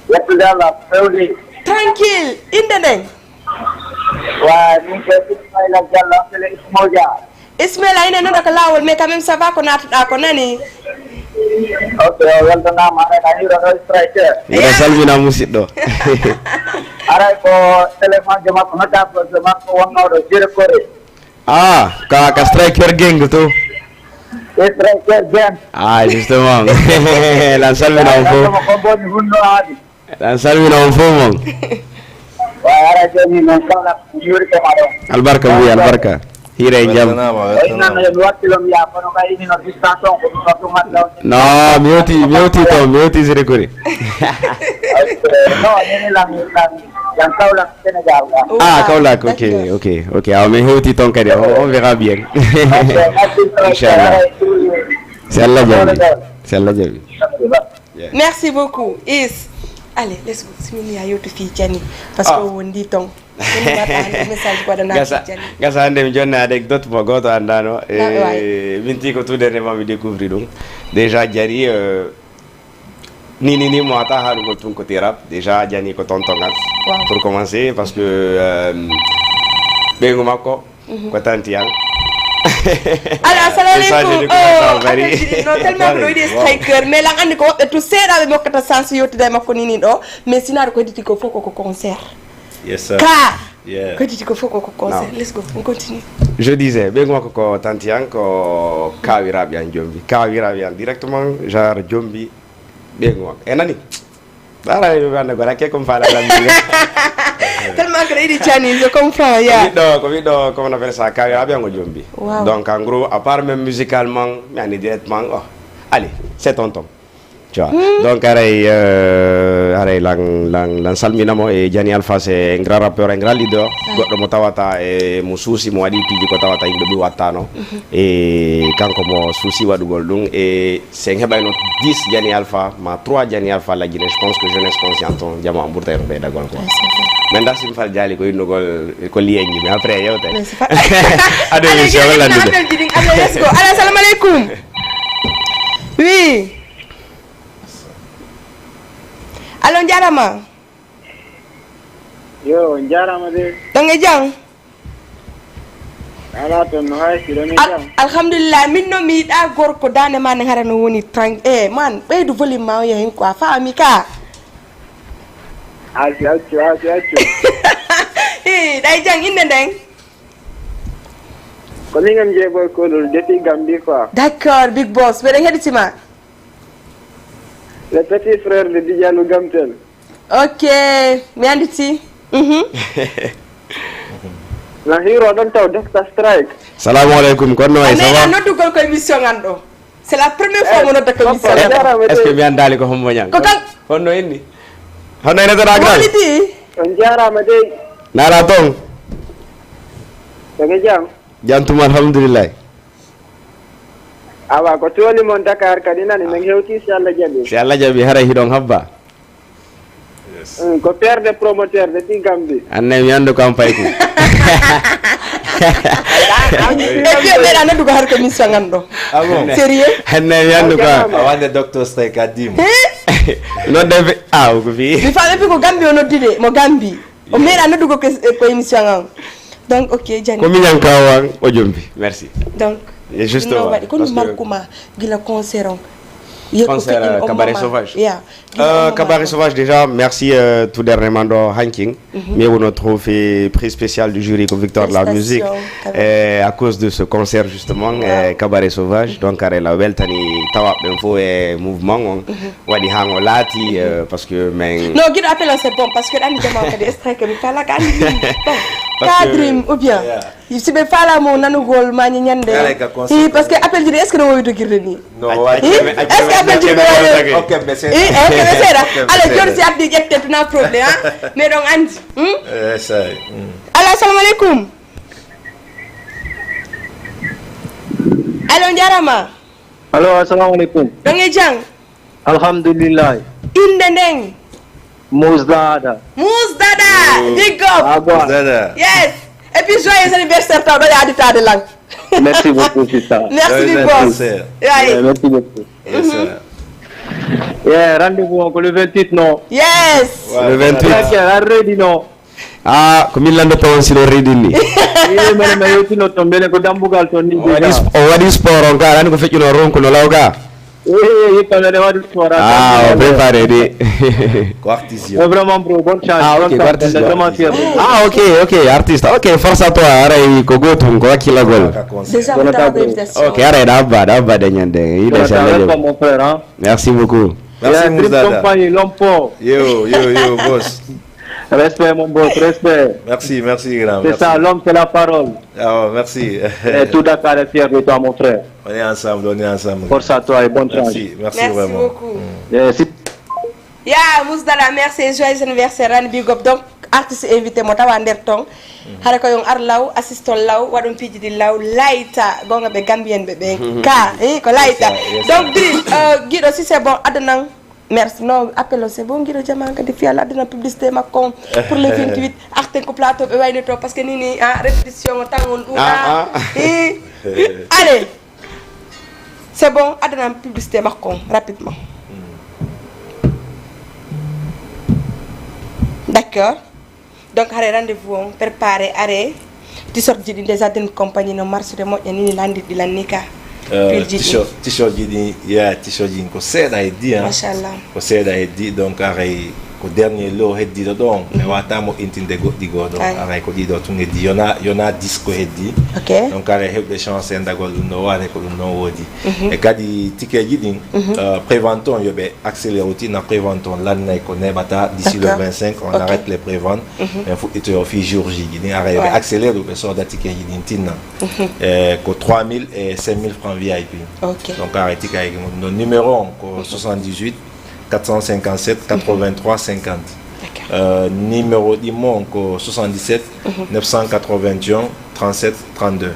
Yetu dala fewdi. Tranquille, indene. Wa ni ke Ismaila Jalla fele Ismoja. Ismaila ine nanda ka lawol mais quand même ça va ko natuda ko nani. Ok, welcome na mare na hiro no striker. Ida salmina musiddo. Aray ko telephone jama ko nata ko jama ko wonno do jere kore. Ah, ka striker gang tu. Striker gang. Ah, justement. La salmina un po'. Ko boni hunno adi. La salmina un po' mon. Wa ara joni non kala yuri ko maro. Albarka. Hire jam. Ina no wakilo mi ya kono kay ni no distance ko ko matlaw. No, miuti sire kuri. No, ni lang yang kau lah Senegal. Ah, Kaolack, ok. Alors, mais heuti ton kadi, on verra bien. Inch'Allah. C'est Allah Jabi. Merci beaucoup. Allez, let's go. Simini ya yoto fi jani parce que on dit ton. Message kwa dana jani. Gasa ande mi jonna anecdote mo goto andano minti ko tout dernièrement mi découvrir donc déjà jari ni mo ata haru ko tun ko terap déjà jani ko tontongas pour commencer parce que bengo mako ko tanti yang. Alors assalamu alaikum. No tellement ko di striker mais la andi ko to sera be mokata sans yoto dai makko nini do mais sinar ko diti ko foko ko concert. Yes sir. Yeah. Ko diti ko foko ko concert. Let's go. On continue. Je disais bengo mako ko tanti yang ko kawirabi an jombi. Kawirabi an directement genre jombi bengo mako. Enani. Dara yo bande ko rakke comme fa la musique. Tellement que il Chani, je comprends, ya. Comment on appelle ça, Kawirabi en Jombi. Wow. Donc en gros, à part même musicalement, mais directement, allez, c'est tonton. Tu vois. Donc lang salminamo e Jani Alpha c'est un grand rappeur, un grand leader. Goddo mo tawata e mo susi mo wadi piji ko tawata yimbe bi wattano e kanko mo susi wadugol dum e c'est hebayno 10 Jani Alpha ma 3 Jani Alpha la jine. Je pense que jeunesse consciente on jama amburtero be dagol ko. Mais ndax sim fal jali ko indugol ko liyeñi mais après yow tay. Ado émission wala ndide. Allez, salam alaikum. Oui. Allo jarama. Yo, jarama de. Donge jang. Ala to no hay si doni jam. Alhamdulillah min no mi da gorko dane man ngara no woni trank man ɓeydu volume ma yo hen quoi faami ka. Accu. Day jang inde ndeng. Ko mi ngam jebo ko dul depuis Gambie quoi. D'accord big boss ɓeɗen heɗitima. Le petit frère de Diallo Gamtel. Ok mi anditi. Na hero don taw Dr Strike. Salamu alaikum kono ay Mais sawa. no dugol ko émission ngando. C'est la première fois mo nodda ko émission. Est-ce que mi andali ko hombo nyang? Ko kan Honno inni. Honno ene tan agral. walidi. On jarama de. Nala tong. Donge jam. Jantum alhamdulillah. Awa ko toni mon Dakar kadina ni ngi hewti si Allah jabi. Si Allah jabi hara hidon habba. Ko père de promoteur depuis Gambie. Anne mi ando kam payku. Et puis ɓeɗa noddugo har ko émission ngando. Ah bon? Sérieux? Anne mi ando ka. Awande Dr Strike adimo. No deve ko fi. Mi faami ɓe ko Gambie o noddide mo Gambie. O meeɗa noddugo ko émission ngam. Donc ok jani. Ko mi nyang kawan o jombi. Merci. Donc Et justement, no waɗi kono parce que- markuma gila concert on. Concert Cabaret Sauvage. Yeah. Cabaret Sauvage, déjà, merci tout dernièrement dans Hanking. Mais on a trouvé prix spécial du jury comme victoire de la musique. À cause de ce concert, justement, Cabaret Sauvage. Donc, elle a weltani tawab info et mouvement. Wadi hango lati, parce que, mais. Non, guido appel c'est bon parce que andi jama kadi extrait que mi fala ka andi bon Parce que- cadrim ou bien si be fala mo nanugol ma ni nyande Yala ka concert. parce que appel jiri est ce que no woyto girde ni No, est ce que appel jiri woyto Ok, mais c'est. ok mais c'est là Ok, ala mais joni c'est si abdi jette tuna problème hein mais donc andi ça. ala assalamu alaikum allo jarama Allo, assalamu alaikum. donge jang Alhamdulillah. inde ndeng Muzdada. musdada big up Agwa. Zada. yes et puis joyeux anniversaire taw do yaadi tade lang Merci beaucoup, Sita. merci Joyeux big boss anniversaire. ouais. Merci beaucoup. Yes, sir. Yeah, rendez-vous encore le 28, non? yes Le 28. Ok, ready, non? Ah, comme il l'a noté sur le reading. Mais yo tino tombele ko dambugal to ni O wadi sport on ka, nan ko fekki no ronko no lawga. kamere wadi sport. Ah, on préparé de. Quartision. Vraiment bro, bonne chance. Ah, ok, Bonne chance. artiste. Vraiment fier. Ah, ok, artiste. Ok, force à toi. Aray ko gotum ko akila gol. déjà Bonne vous avez table. invitation Ok, aray dabba de nyande. Il est Avec jamais. mon frère, hein. Merci beaucoup. Merci, Trip Mouzada. compagnie, l'homme fort. Yo, boss. Respect, mon boss, respect. Merci, grand. C'est merci. ça, l'homme, c'est la parole. Ah, merci. Et tout Dakar est fier de toi, mon frère. On est ensemble. Force à toi et bonne chance. Merci merci vraiment. beaucoup Si ya musdala merci joyeux anniversaire ran big up donc artiste invité mo tawa nder ton hara ko yon ar law assistant law wadon pijidi law layta gonga be gambien be ka ko layta Yes, donc Driss guido si c'est bon adana merci non appel c'est bon guido jama ka di fiala adana publicité makko pour le 28 arte ko plateau be wayne to parce que nini répétition tangon allez c'est bon adana publicité makko rapidement. D'accord. Donc hare rendez-vous on préparé arrêt ti sorti di déjà d'une compagnie no marché de mo ni landi di lanika T-shirt ji t-shirt ko seeda heddi hein. Machallah. Ko seeda heddi donc aray ko dernier lot heddi do don mais watamo intinde goddi godo aray ko dido tun heddi yona disco heddi. OK. Donc aray hebde chance endagol dum no wane ko dum no wodi e kadi ticket ji din préventon yobe accéléré na préventon l'année ko nebata d'ici le 25 on arrête les préventes mais faut ito yo fi jour ji din aray yobe accéléré do so da ticket ji din tinna ko 3000 et 5000 francs VIP. OK. Donc arrêtez avec nos numéros ko 78 457 83 50. Numéro d'Imon 77 981 37 32.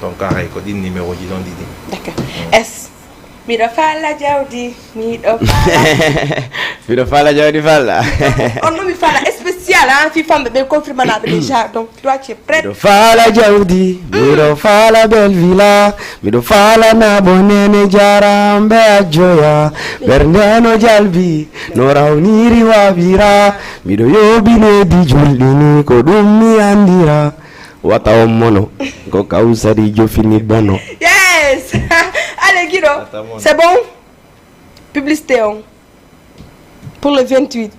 Donc arrêtez ko di numéro di don didi. D'accord. S mi do fala jawdi mi do fala Fala jawdi fala. on no mi fala spécial là, fi femme de confirmer déjà. Donc toi tu es prête. Mido fala jawdi, mido fala bel villa, mido fala na bonene jara mbe joya, berneno jalbi, no rawniri wabira, mido yobine di juldini ko dum mi andira. Wata mono, ko kausa di jofini bano. Yes. Allez Guido, c'est bon? Publicité pour le 28.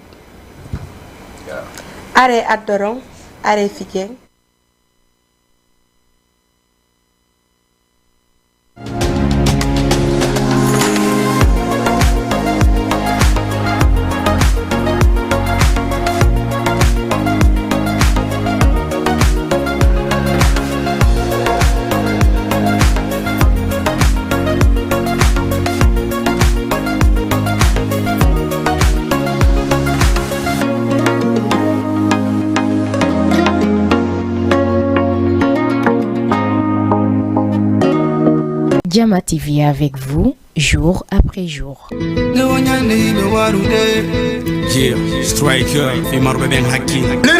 Arrêt Adoron, arrêt Fiquet. Diama TV avec vous, jour après jour. Le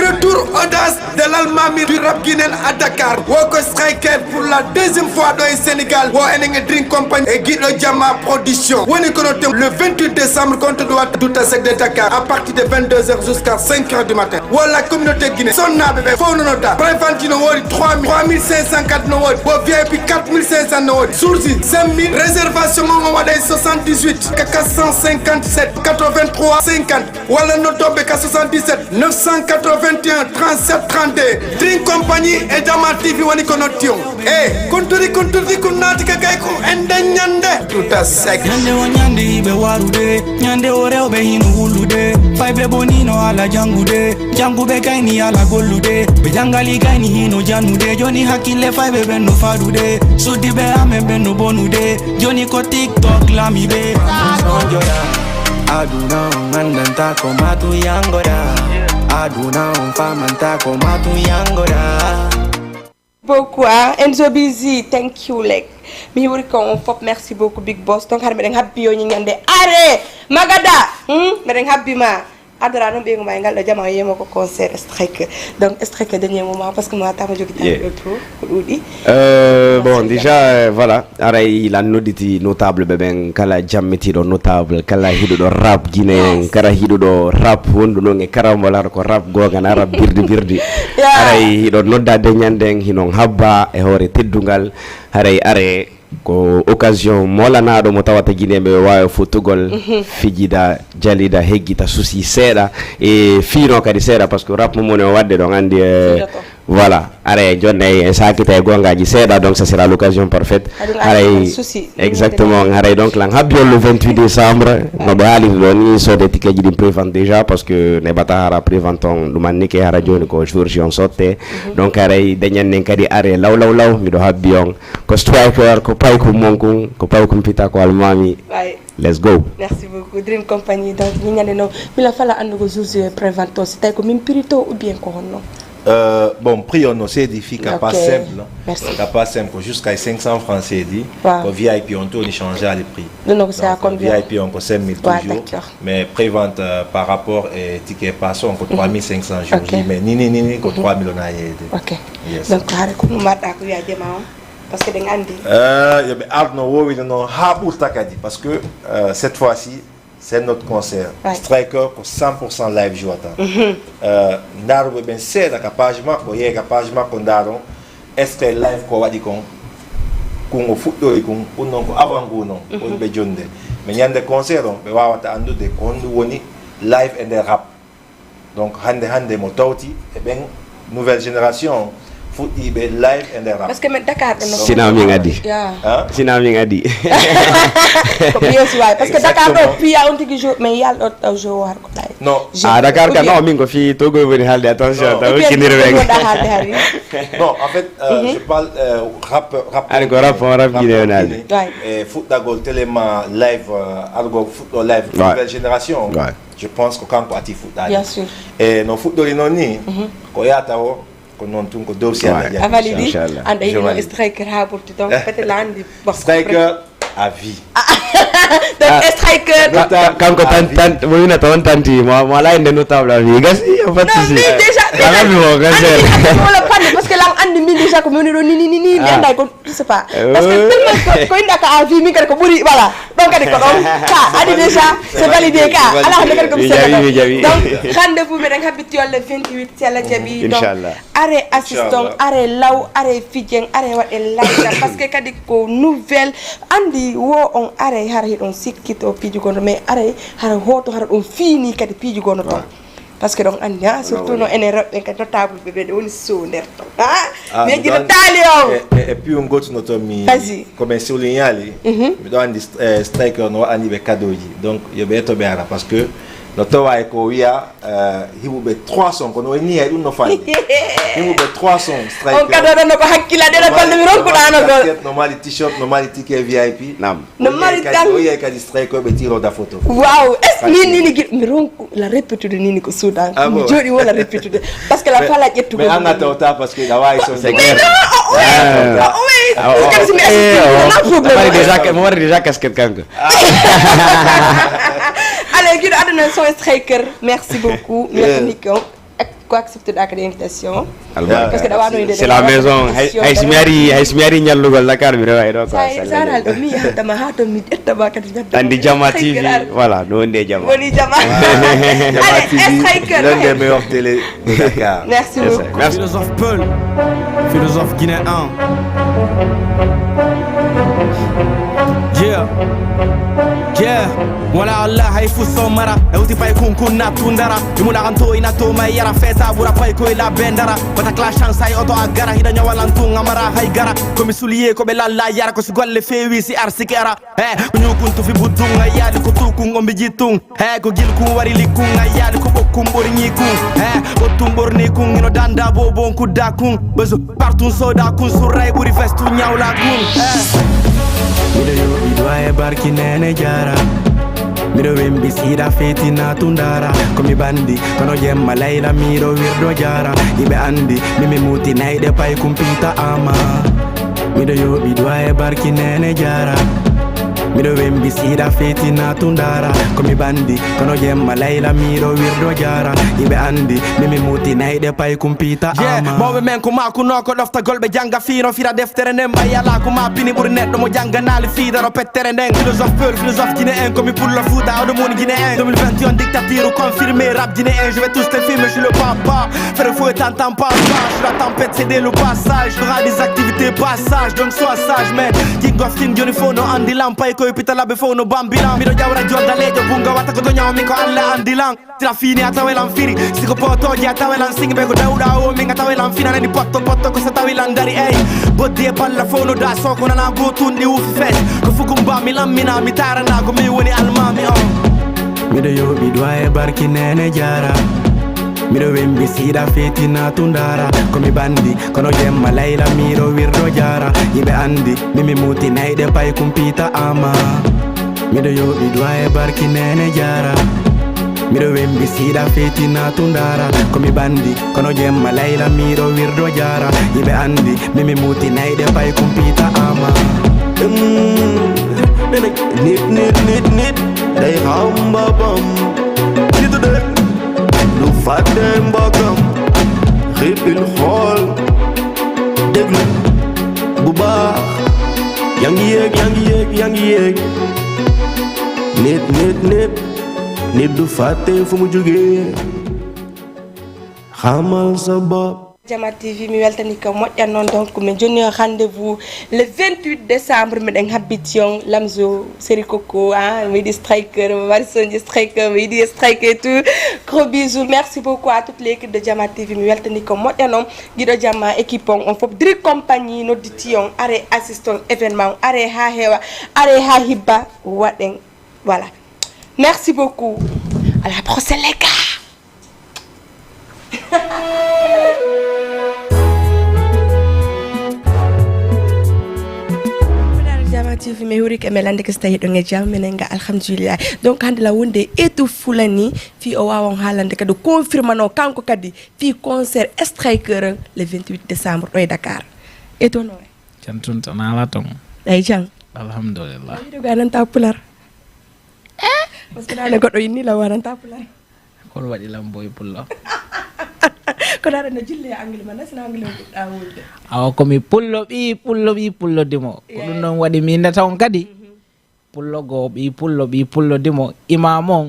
retour audace de l'Almami du rap guinéen à Dakar. Woko Striker pour la deuxième fois dans le Sénégal. Wo Drink Company et Guido Diama Production. Woni Konoté le 28 décembre contre Douta Sec de Dakar à partir de 22h jusqu'à 5h du matin. Wo la communauté guinéenne. Sonna bébé, Fononota. Préventino Wori 3504 no Wori. Wo VIP 4500 no Wori. Sourzi 5000. Réservation on va 78 457 83 50. Wala Notobe 77 981 37 32. Drink Company et Diama TV Woni Konotion. Eh, konturi kunati kakaiko endanyande. Douta Sec. Nyande wanyande ibe warude, nyande oreo be hinu hulude. Faibe bonino ala jangude, jangube kaini ala golude. Be jangali kaini hino janude, joni hakile faibe beno farude. Sudi be ame beno bonude, joni ko TikTok lami be. Aduna mandanta komatu yangora, aduna famanta komatu yangora. Beaucoup Enzo Busy, thank you like. Mi wuri ko fop merci beaucoup Big Boss. Donc har meden habbi yo nyande are magada meden habbi ma adara no be ngoma ngal jama yemo ko concert Striker. Donc Striker dernier moment parce que moi tama jogi tan pro oudi. Bon déjà voilà, ara il a noditi notable beben kala jammeti do notable kala hido do rap guinéen kala hido do rap wondo no nge karambola ko rap goga na rap birdi ara hido nodda de nyanden hinon habba e hore teddungal are ko occasion molana do mo tawata guinéen be wayo fotogol fijida jalida heggita susi seeda e fino kadi seeda parce que rap mo mone wadde do andi voilà are jonne e sakita e gongaji seeda donc ça sera l'occasion parfaite are exactement are donc lang habio le 28 décembre no be hali do ni so de tikeji di prévente déjà parce que ne batara préventon dum manike hara joni ko jour on sotte donc are dañan kadi are law mi do habbion ko Striker ko pay ko monku ko pay ko pita ko almami. Let's go. Merci beaucoup Dream Company. Donc ni ñane no mi la fala andu ko jour préventon c'était ko min pirito ou bien ko honno. Bon, prix on s'est dit pas simple. Pas simple, jusqu'à 500 francs c'est dit. Pour VIP on tourne changer à les prix. Donc c'est à combien? VIP on 5000 toujours. Mais prévente par rapport et ticket passant on 3500 jours. Mais ni ko 3000 on a aidé. OK. Donc har ko mata ko ya jema parce que d'engandi. Yobe arno wo no habu takadi parce que cette fois-ci c'est notre concert. Striker pour 100% live jouata. Ndaro be ben c'est la page ma ko ye page ma ko ndaro est live ko wadi kon ko futdo e kon non ko avant go non on be jonde. Mais nyande concert on be wawata andude ko ndu woni live and the rap. Donc hande mo tawti e ben nouvelle génération foot ibe live and the rap. Parce que Dakar Sinami ngadi. Sinami ngadi. Parce que Dakar no pia on tigi jour mais yal o jour har ko live. Non. Dakar ka no mingo fi togo woni halde attention ta kinire weg. Non, en fait je parle rap guinéen. Et foot d'agol tellement live algo foot live nouvelle génération. Je pense que quand on ati foot bien sûr. Et no foot do noni ko yata o ko non tun ko dossier avalidi anda hino Striker ha pour donc peut-être landi Striker à vie. Donc striker. Quand tant moi na ton tanti moi là une notable à vie. Gasi pas de souci. Mais déjà parce que là andi mi déjà comme ni ndai ko je sais pas. Parce que tellement ko indaka à vie mi ko buri voilà. Donc adi ko ka adi déjà c'est validé ka. Alors ne comme ça. Donc rendez-vous mais habituel le 28 c'est la jabi. Donc arrêt assistant, arrêt law, arrêt fidjeng, arrêt wat el laika parce que kadi ko nouvelle andi wo on arrêt har on sikkito piju gono mais arrêt har hoto har on fini kadi piju gono ton. Parce que donc anya surtout no ene notable bébé on so nder ton. Mais di talio. Et puis on go to notre mi comme souligner ali. Mi do andi striker no ani be kadoji. Donc yo be to beara parce que notre wa ko wiya he will be 300 kono ni ay dum no fandi. He will be 300 striker. On kadoro no ko hakkila de la balle mi ronko dano go. Normal t-shirt, normal ticket VIP. Nam. Normal tan. Oui, ay kadi striker be tiro da photo. Wow, est ni mi ronko la répéter de nini ko Soudan. Mi jodi wala répéter parce que la fala jettu go. Mais anga tawta parce que da way son c'est clair. Oui. Déjà casquette kanga. Allez, guide aduna son striker. Merci beaucoup. Merci Nico. Quoi accepter l'invitation. Parce que d'abord c'est la maison. Haismiari nyalugol Dakar bi rewa do ko. Saral do mi hatama mi ettaba kadi jadda. Andi Jama TV. Voilà, no ndé Jama. Boni Jama. Allez, striker. L'un des meilleurs télé Dakar. Merci beaucoup. Merci. Philosophe Peul, philosophe guinéen. Yeah, wala Allah haifu somara euti pai kun na tundara imuna kanto ina to mai yara fesa bura pai ko ila bendara bata kla chance ay auto agara hidanya wala tunga mara haigara komi suliye ko belalla yara ko golle fewi si arsikera kunyu kuntu fi budunga yadi ko tukun ombe jitung ko gil kun wari likun yadi ko bokkum borni kun otum borni kun ino danda bobon kudda kun bezo partout soda kun surai buri festu nyawla kun Mido yo bidwa barki nene jara Mido wembi sida feti na tundara Komi bandi kono jemma layla mido wirdo jara Ibe andi mimi muti naide pai kumpita ama Mido yo bidwa barki nene jara Mido wembi sida feti na tundara Komi bandi kono jemma layla mido wirdo jara Ibe andi mimi muti naide pai kumpita ama Mobe men kuma kuno ko dofta golbe janga fino fira deftere nem bayala kuma pini buri neddo mo janga nali fida ro pettere nden philosophe Peul philosophe guinéen comme pour la foot au monde guinéen 2021 dictature confirmé rap guinéen je vais tous te filmer je suis le papa faire fou t'entends pas je suis la tempête c'est le passage aura des activités passage donc sois sage man king of king Johnny Fono andi lampa ko pitala be fono bambilan mi do jawra jodda lejo bunga wata ko do nyaw mi ko alla andilan tira fini atawelan firi siko poto ji atawelan singbe ko dawda o mi ngatawelan fina ni potto ko satawelan dari boddi e palla fono da so ko nana go tundi u fes ko fugumba mi lammina mi tarana ko mi woni almami mi do yo bidwa e barki nene jara Mido wembi sida feti na tundara Komi bandi kono jemma layla miro wirdo jara Ibe andi mimi muti naide pai kumpita ama Mido yo bidwa e barki nene jara Mido wembi sida feti na tundara Komi bandi kono jemma layla miro wirdo jara Ibe andi mimi muti naide pai kumpita ama Nit Day hamba bam Nitu de lu fàtte mbokam xippil xool déglu bu baax yaa ngi yéeg nit du fàtte fu mu jógee xamal sa bopp Jama TV mi weltani ko moƴƴan donc mi joni rendez-vous le 28 décembre miɗen habbition Lamzo série Coco mi yiɗi striker mari sonji striker mi yiɗi striker et tout gros bisous merci beaucoup à toute l'équipe de Jama TV mi weltani ko moƴƴan on guiɗo jamma équipe on fof diri compagnie nodditi on are assistant événement are ha hewa are ha hibba waɗen voilà merci beaucoup à la prochaine les gars TV me huri ke melande ke stay do ngejam menenga alhamdulillah donc hande la wonde etu fulani fi o wawon halande kado confirmano kanko kadi fi concert striker le 28 décembre do Dakar eto no jantun tan ala ton ay jang alhamdulillah yiɗo ga nanta pular parce que nane goɗɗo inni la waranta pular kon waɗi lam boy pullo ko dara no jille anglais man nasina anglais ɗa wolde awa komi pullo ɓi pullo dimo ko ɗum ɗon waɗi mi ndata on kadi pullo goo ɓi pullo dimo imam on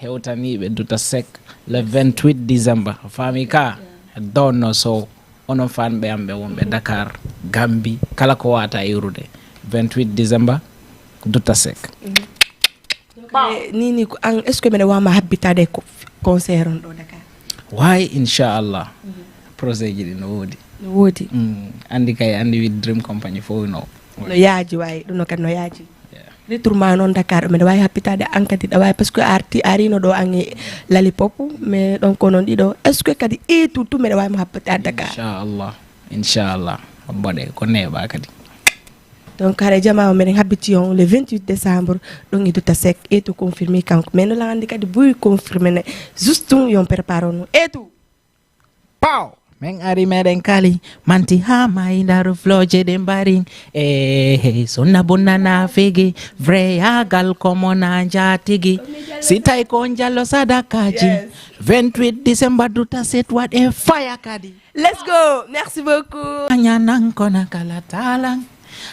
hewtaniɓe duta sek le 28 décembre fami ka donno so onon fanɓe am ɓe wonɓe Dakar Gambie kala ko wata iwrude 28 décembre duta sek nini est ce que mbeɗa wama habbitade concert on ɗo Dakar way inchallah projet ji ɗi no woodi andi kay andi wi dream compagnie fof no yaaji wayi ɗum no kadi no yaaji retournement noon Dakar mbeɗa wawi happitade an kadi ɗa wawi par ce que arino ɗo an e Lollipop mais ɗon ko noon ɗiɗo est ce que kadi tout mbeɗa wawi mo happitade Dakar inchallah mboɗe ko neeɓa kadi donc haɗa jama meɗen habbiti on le 28 décembre ɗon iduta sek tout confirmé kanko mais no lagandi kadi ɓuri confirmé ne juste tum yon prépare on tout paw men ari meɗen kali manti ha maydaru floje ɗe mbari sonna bonnana figi vrai yagal komona jatigi si tawi ko jallo sadakaji 28 décembre duta set waɗe faya kadi let's go merci beaucoup ñanankona kala talang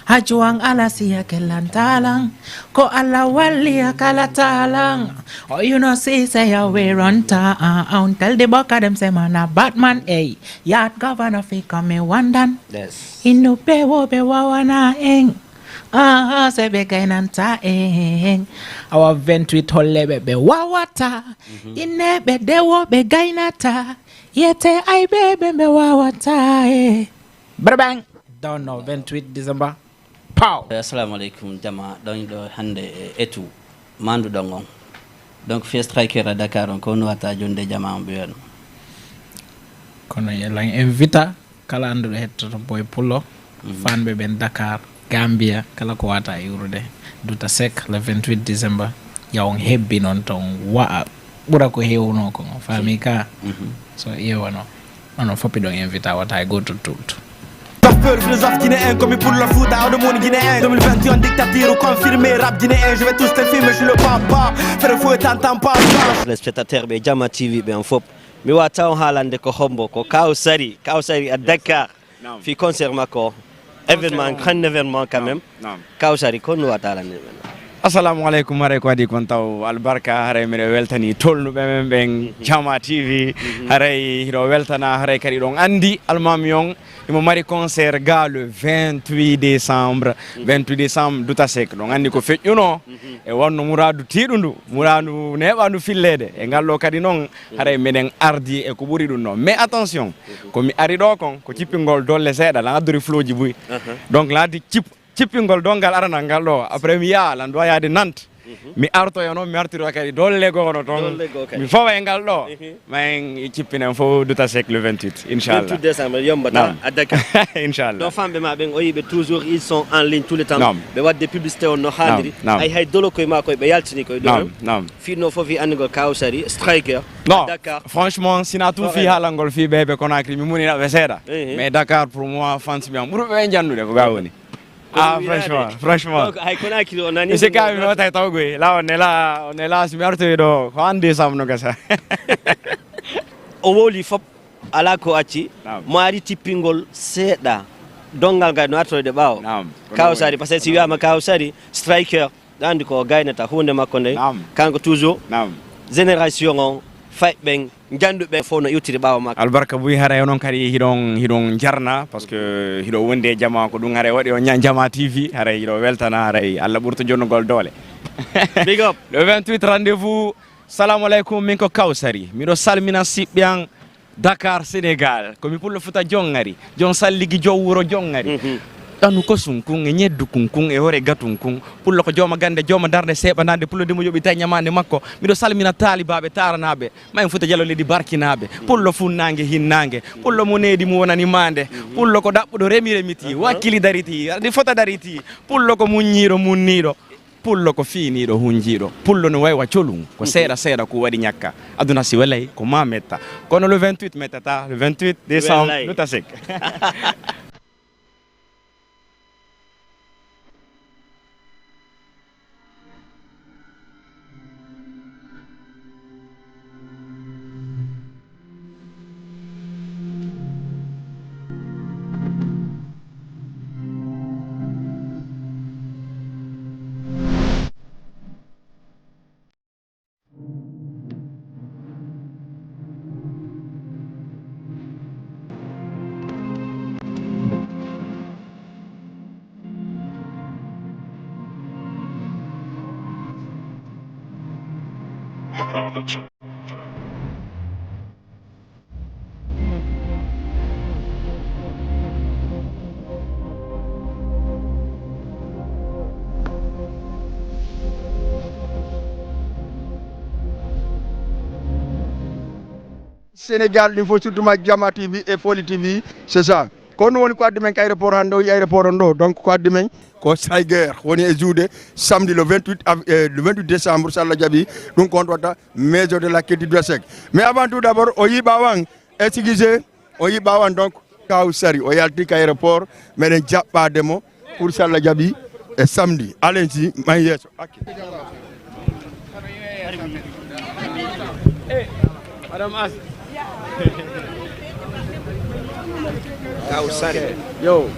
hajuang ala siya kelantalang ko ala wali akala talang oh you know say we run town tell the boka them say man a Batman yard governor fi come wandan yes inu pe wawana eng se be kainanta eng our 28 holle be wawata ine be dewo be gainata yete ai be wawata bang don't know 28 December pow assalamu alaikum jama don do hande etu mandu dongon donc first striker à Dakar on ko wata jonde jama on biyon kono yelan invita kala andu hetto boy pullo fanbe ben Dakar Gambia kala ko wata yurude duta sek le 28 December yawon hebbi non ton wa bura ko hewno ko fami ka so yewano on foppi don invita wata go to Peur, philosophe guinéen, comme pour le foot, à monde guinéen 2021, dictature confirmé, rap guinéen, je vais tous te filmer, je suis le papa. Faire fou et t'entends pas. Les spectateurs de Jama TV, ben fop. Mi wa taw halande ko hombo ko Kawsari à Dakar. Fi concert mako. Événement, grand événement quand même. Kawsari ko no watalande. Assalamu alaikum hare ko adi kon taw albarka hare mi weltani tolnuɓe men ɓen Jama TV hare hiɗo weltana hare kadi ɗon andi almami on imo mari concert ga le 28 décembre duta sek ɗon andi ko feƴƴuno e wonno muradu tiɗundu muradu neɓandu fillede e ngallo kadi noon hare meɗen ardi e ko ɓuri ɗum noon mais attention komi ari ɗo kon ko cippingol dolle seeɗa la addori floji buy donc laadi cippingol dongal aranal ngal ɗo après mi yaa lan ɗo yaade Nantes mi artoyo noon mi artiro kadi dolle gono toon mi fowa e ngal ɗo ma en cippinen fof duta sek le 28 inchallah 28 décembre yombata à Dakar inchallah ɗo famɓe ma ɓen o yiɓe toujours ils sont en ligne tout le temps ɓe wadde publicité on no haaliri hay dolo koye ma koye ɓe yaltini koye ɗo fiɗno fof wi andigol Kawsari striker non Dakar franchement sina tout fi haalangol fi ɓeɓe Conakry mi muninaɓe seeɗa mais Dakar pour moi fans mi am ɓuurɓe ɓe jannude ko ga woni franchement c'est quand même wata tawgoy là on est là si merto do ko ande samno gasa o woli fop ala ko acci mo ari tippingol seeɗa dongal gal no artode ɓaawo Kawsari par ce que si wiyama Kawsari striker andi ko gaynata hunde makko nde kanko toujours génération on fayɓen janduɓe fof no iwtiri ɓaawo makko albarka buy hara noon kadi hiɗon jarna par ce que hiɗo wonde jama ko ɗum hara waɗi o Jama TV hara hiɗo weltana hara Allah ɓurto jonnugol doole big up le 28 rendez-vous salamu aleykum min ko Kawsari miɗo salmina siɓɓe an Dakar Sénégal komi pullo futa jongari jon salligi jow wuro jongari ɗanu ko sunkun e ñeddu kunkun e hore gatun kun pullo ko jooma gande jooma darde seɓanade pullo ndimo yoɓi tawi ñamande makko miɗo salmina taalibaɓe taranaɓe ma en futa dialo leydi barkinaɓe pullo funnangue hinnangue pullo mo needi mo wonanimande pullo ko ɗaɓɓuɗo remiti wakkili dariti adi fota dariti pullo ko muññiɗo munniɗo pullo ko fiiniɗo hunjiɗo pullo no waywa colum ko seeɗa ko waɗi ñakka aduna si walay ko ma metta kono le 28 mettata le 28 décembre duta sek Sénégal, il faut surtout ma Jama TV et Foli TV, c'est ça. Quand on est à l'aéroport, donc quoi demain, quand Striker, on est joué samedi le 28 décembre, ça l'a dit, donc on doit maison de la quête du sec. Mais avant tout d'abord, on y bawang, est-ce on y bawang donc Kausari, on y a le aéroport, mais il n'y a pas de mots pour ça l'a dit, et samedi, allez-y, maïs. Madame As. Yo.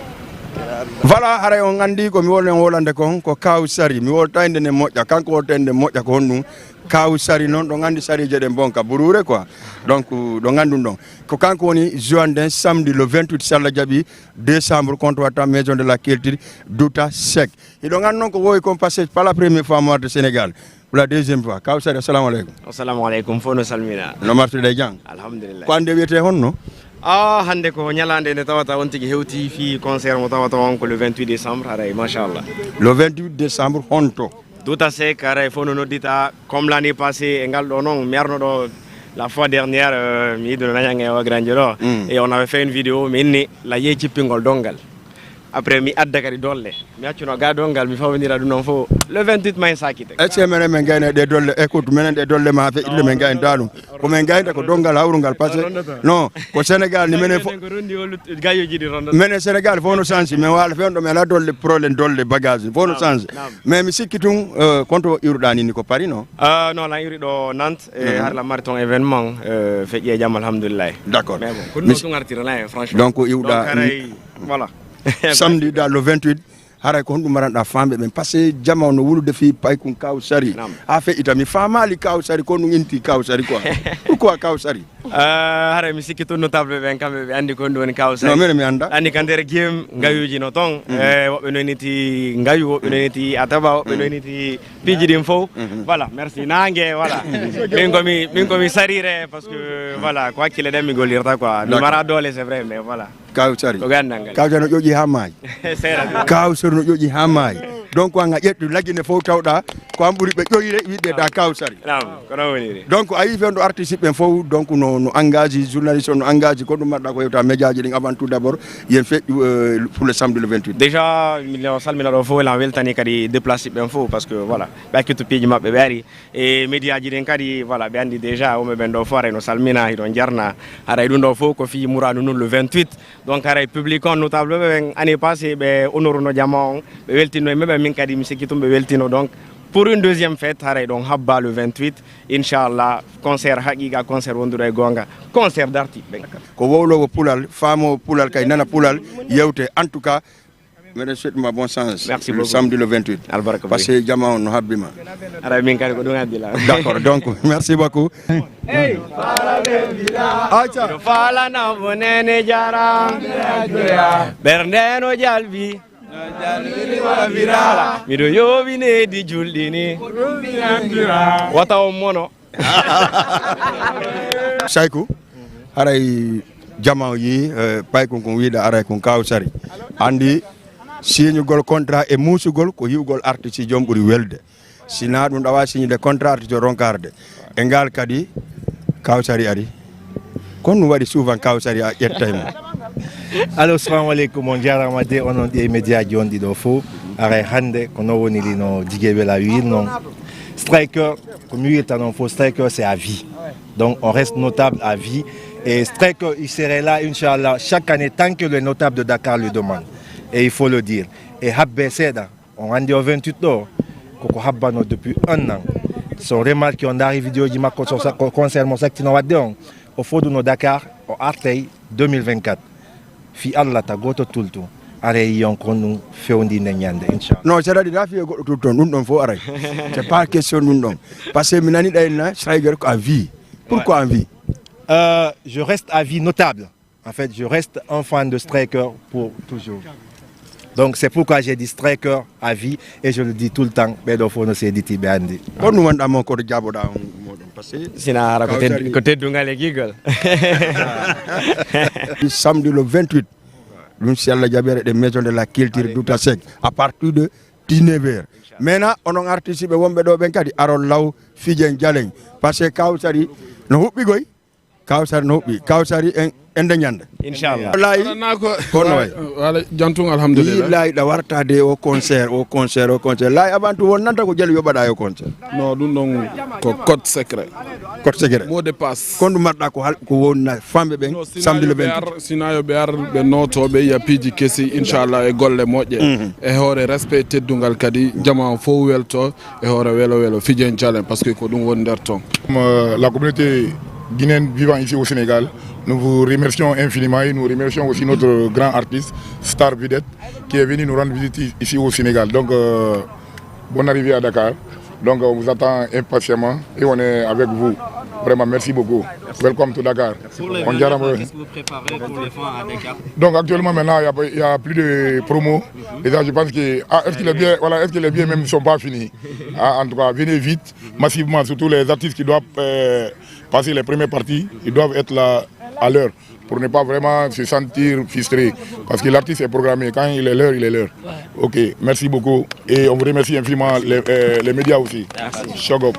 Voilà, hare on andi ko mi wolen wolande ko Kawsari mi woltande ne moƴƴa kanko woltande moƴƴa ko honɗum Kawsari noon ɗo gandi sari je ɗen bonka Burure quoi donc ɗo gandum ɗon ko kanko woni joanden samedi le 28 salla jaaɓi décembre contre wata maison de la culture Douta Seck iɗo gandi noon ko wowi comme passé pas la première fois mo warde Sénégal pour la deuxième fois Kawsari assalamu aleykum. Assalamu aleykum fono salmina. No martude jang. Alhamdulillah. Ko ande wiyete honno. Hande ko nyalande nde tawata on tigi hewti fi concert mo tawata on ko le 28 décembre haray machallah. Le 28 décembre honto. Douta Seck haray fono noddita comme l'année passée e ngal do non merno do la fois dernière mi yido nañange o grande do et on avait fait une vidéo minni la yeeci pingol dongal. Après mi adda kadi dolle mi accuno ga dongal mi fawnira dum non fo le 28 may sakite e ce menen men gayne de dolle écoute menen de dolle ma fe ille men gayne dalum ko men gayne ko dongal hawrungal parce que non ko Sénégal ni menen fo gayoji di rondo menen Sénégal fo no change mais wala fe ndo men la dolle problème dolle bagage fo no change mais mi sikki tum konto iruɗani ni ko Paris non non la iri do Nantes et har la marathon événement fe ƴe jam alhamdulillah d'accord mais bon ko no to ngartira la franchement donc iruɗa voilà samedi dans le 28 haray ko honɗum maranɗa famɓe ɓen par ce que jama no wulude fi paykun Kawsari ha feƴƴita mi famali Kawsari ko ɗum inti Kawsari quoi pourquoi Kawsari haray mi sikki toon notable ɓen kamɓe ɓe andi ko ɗum woni Kawsari non minen mi anda andi ka nder guiem ngayuji no toon woɓɓe noyniti ngayu woɓɓe noyniti ataba woɓɓe noyniti piiji ɗin fof voilà merci nangue voilà min komi sarire parce que voilà ko hakkille ɗen mi gollirta quoi mi mara doole c'est vrai mais voilà Kawsari ko gandal ngal Kawsari no ƴoƴi ha maayi Kawsari no ƴoƴi ha maayi donc anga ƴettu laggine fof tawɗa ko an ɓuuri ɓe ƴoyre wiɗe da Kawsari kono woniri donc a yi fen ɗo artiste ɓen fof donc no engage journaliste o no engage ko ɗum mbaɗɗa ko yewta médiaji ɗin avant tout d' abord yen feƴƴu pour le samedi le 28 déjà miɗo salmina ɗo fof elan weltani kadi déplacé ɓen fof par ce que voilà ɓe hakkitto piiji maɓɓe ɓe ari e médiaji ɗin kadi voilà ɓe andi déjà wonɓe ɓen ɗo fof aray no salmina hiɗon jarna haray ɗum ɗo fof ko fi Mouradu nun le 28 donc haray public on notable ɓe année passé ɓe honoruno jama on ɓe weltino e meɓe min kadi mi sikki tum ɓe weltino donc pour une deuxième fête haray ɗon habba le 28 inchallah concert haqiqa concert wonduɗo e gonga concert d'artiɓe ko wowlowo pulal faamo pulal kay nana pulal yewte en tout cas meɗen souhaitema bon sens merci le beaucoup samedi le 28 albarka par ce que jama on no habbima aray min kadi ko ɗum addila d'accord donc merci beaucoup miɗo falana bonene jara ɓernde no jalbi miɗo yowinedi julɗini wata on mono Saykou haray jama o yi paykon kon wiiɗa aray kon Kawsari andi signugol contrat e musugol ko hiwgol artiste joom ɓuuri welde sina ɗum ɗawa signude contrat artiste o ronkarde e ngal kadi Kawsari ari kon ɗum waɗi souvent Kawsari a ƴettaymo allo salamu aleykum on jaramade onon ɗi e média ji on ɗiɗo fof aray hande ko no woni li no jigueɓe la wiir noon Striker comme wiirta noon fof Striker c'est à vie donc on reste notable à vie et Striker il serait là inchallah chaque année tant que le notable de Dakar le demande et il faut le dire et habbe seeɗa on andi o 28 ɗo koko habbano depuis 1 an so remarque on dari vidéo ji makko so concert mo saktino wadde on o foduno Dakar o artey 2024 fi Allah ta goto tultu are yon kon ɗum fewndinde ñande inchallah non saɗaɗi da fiye goɗɗo tulton ɗum ɗon fof aray c'est pas question ɗum ɗon par ce que mi nani ɗayna Striker ko à vie pourquoi en vie je reste à vie notable en fait je reste un fan de Striker pour toujours donc c'est pourquoi j'ai dit Striker à vie et je le dis tout le temps ɓeɗo fof no seediti ɓe andi kon ɗum wonɗa mon koto jaboɗa on moɗon Sina côté Dungal Giggle. Samedi le 28, Inch'Allah Diabere des maisons de la culture d'Outasek à partir de 19h. Maintenant, on a artiste be wombe do ben kadi arol law fijen jaleng parce que Kawsari no hubbi goy Kawsari no hubbi Kawsari ende nyande inchallah wallahi kono way wala jantung alhamdulillah lay da wartade au concert lay avant tout wonnanta ko jeli yobada yo concert non dum non ko code secret mot de passe kondu marda ko wonna fambe ben samedi le 28 sinayo be ar be noto be ya piji kesi inchallah e golle moje e hore respect teddungal kadi jama fo welto e hore welo fijen challenge parce que ko dum won der ton la communauté guinéenne vivant ici au Sénégal, nous vous remercions infiniment et nous remercions aussi notre grand artiste, Star Vedette, qui est venu nous rendre visite ici au Sénégal. Donc, bonne arrivée à Dakar. Donc, on vous attend impatiemment et on est avec vous. Vraiment, merci beaucoup. Welcome to Dakar. Pour les qu'est-ce que vous préparez pour les fans à Dakar? Donc, actuellement, maintenant, il y a plus de promos. Et là, je pense que, est-ce que les billets, est-ce que les billets même ne sont pas finis? En tout cas, venez vite, massivement, surtout les artistes qui doivent passer les premières parties, ils doivent être là à l'heure pour ne pas vraiment se sentir frustré. Parce que l'artiste est programmé, quand il est l'heure, il est l'heure. Ok, merci beaucoup et on vous remercie infiniment les médias aussi. Merci. Shut up.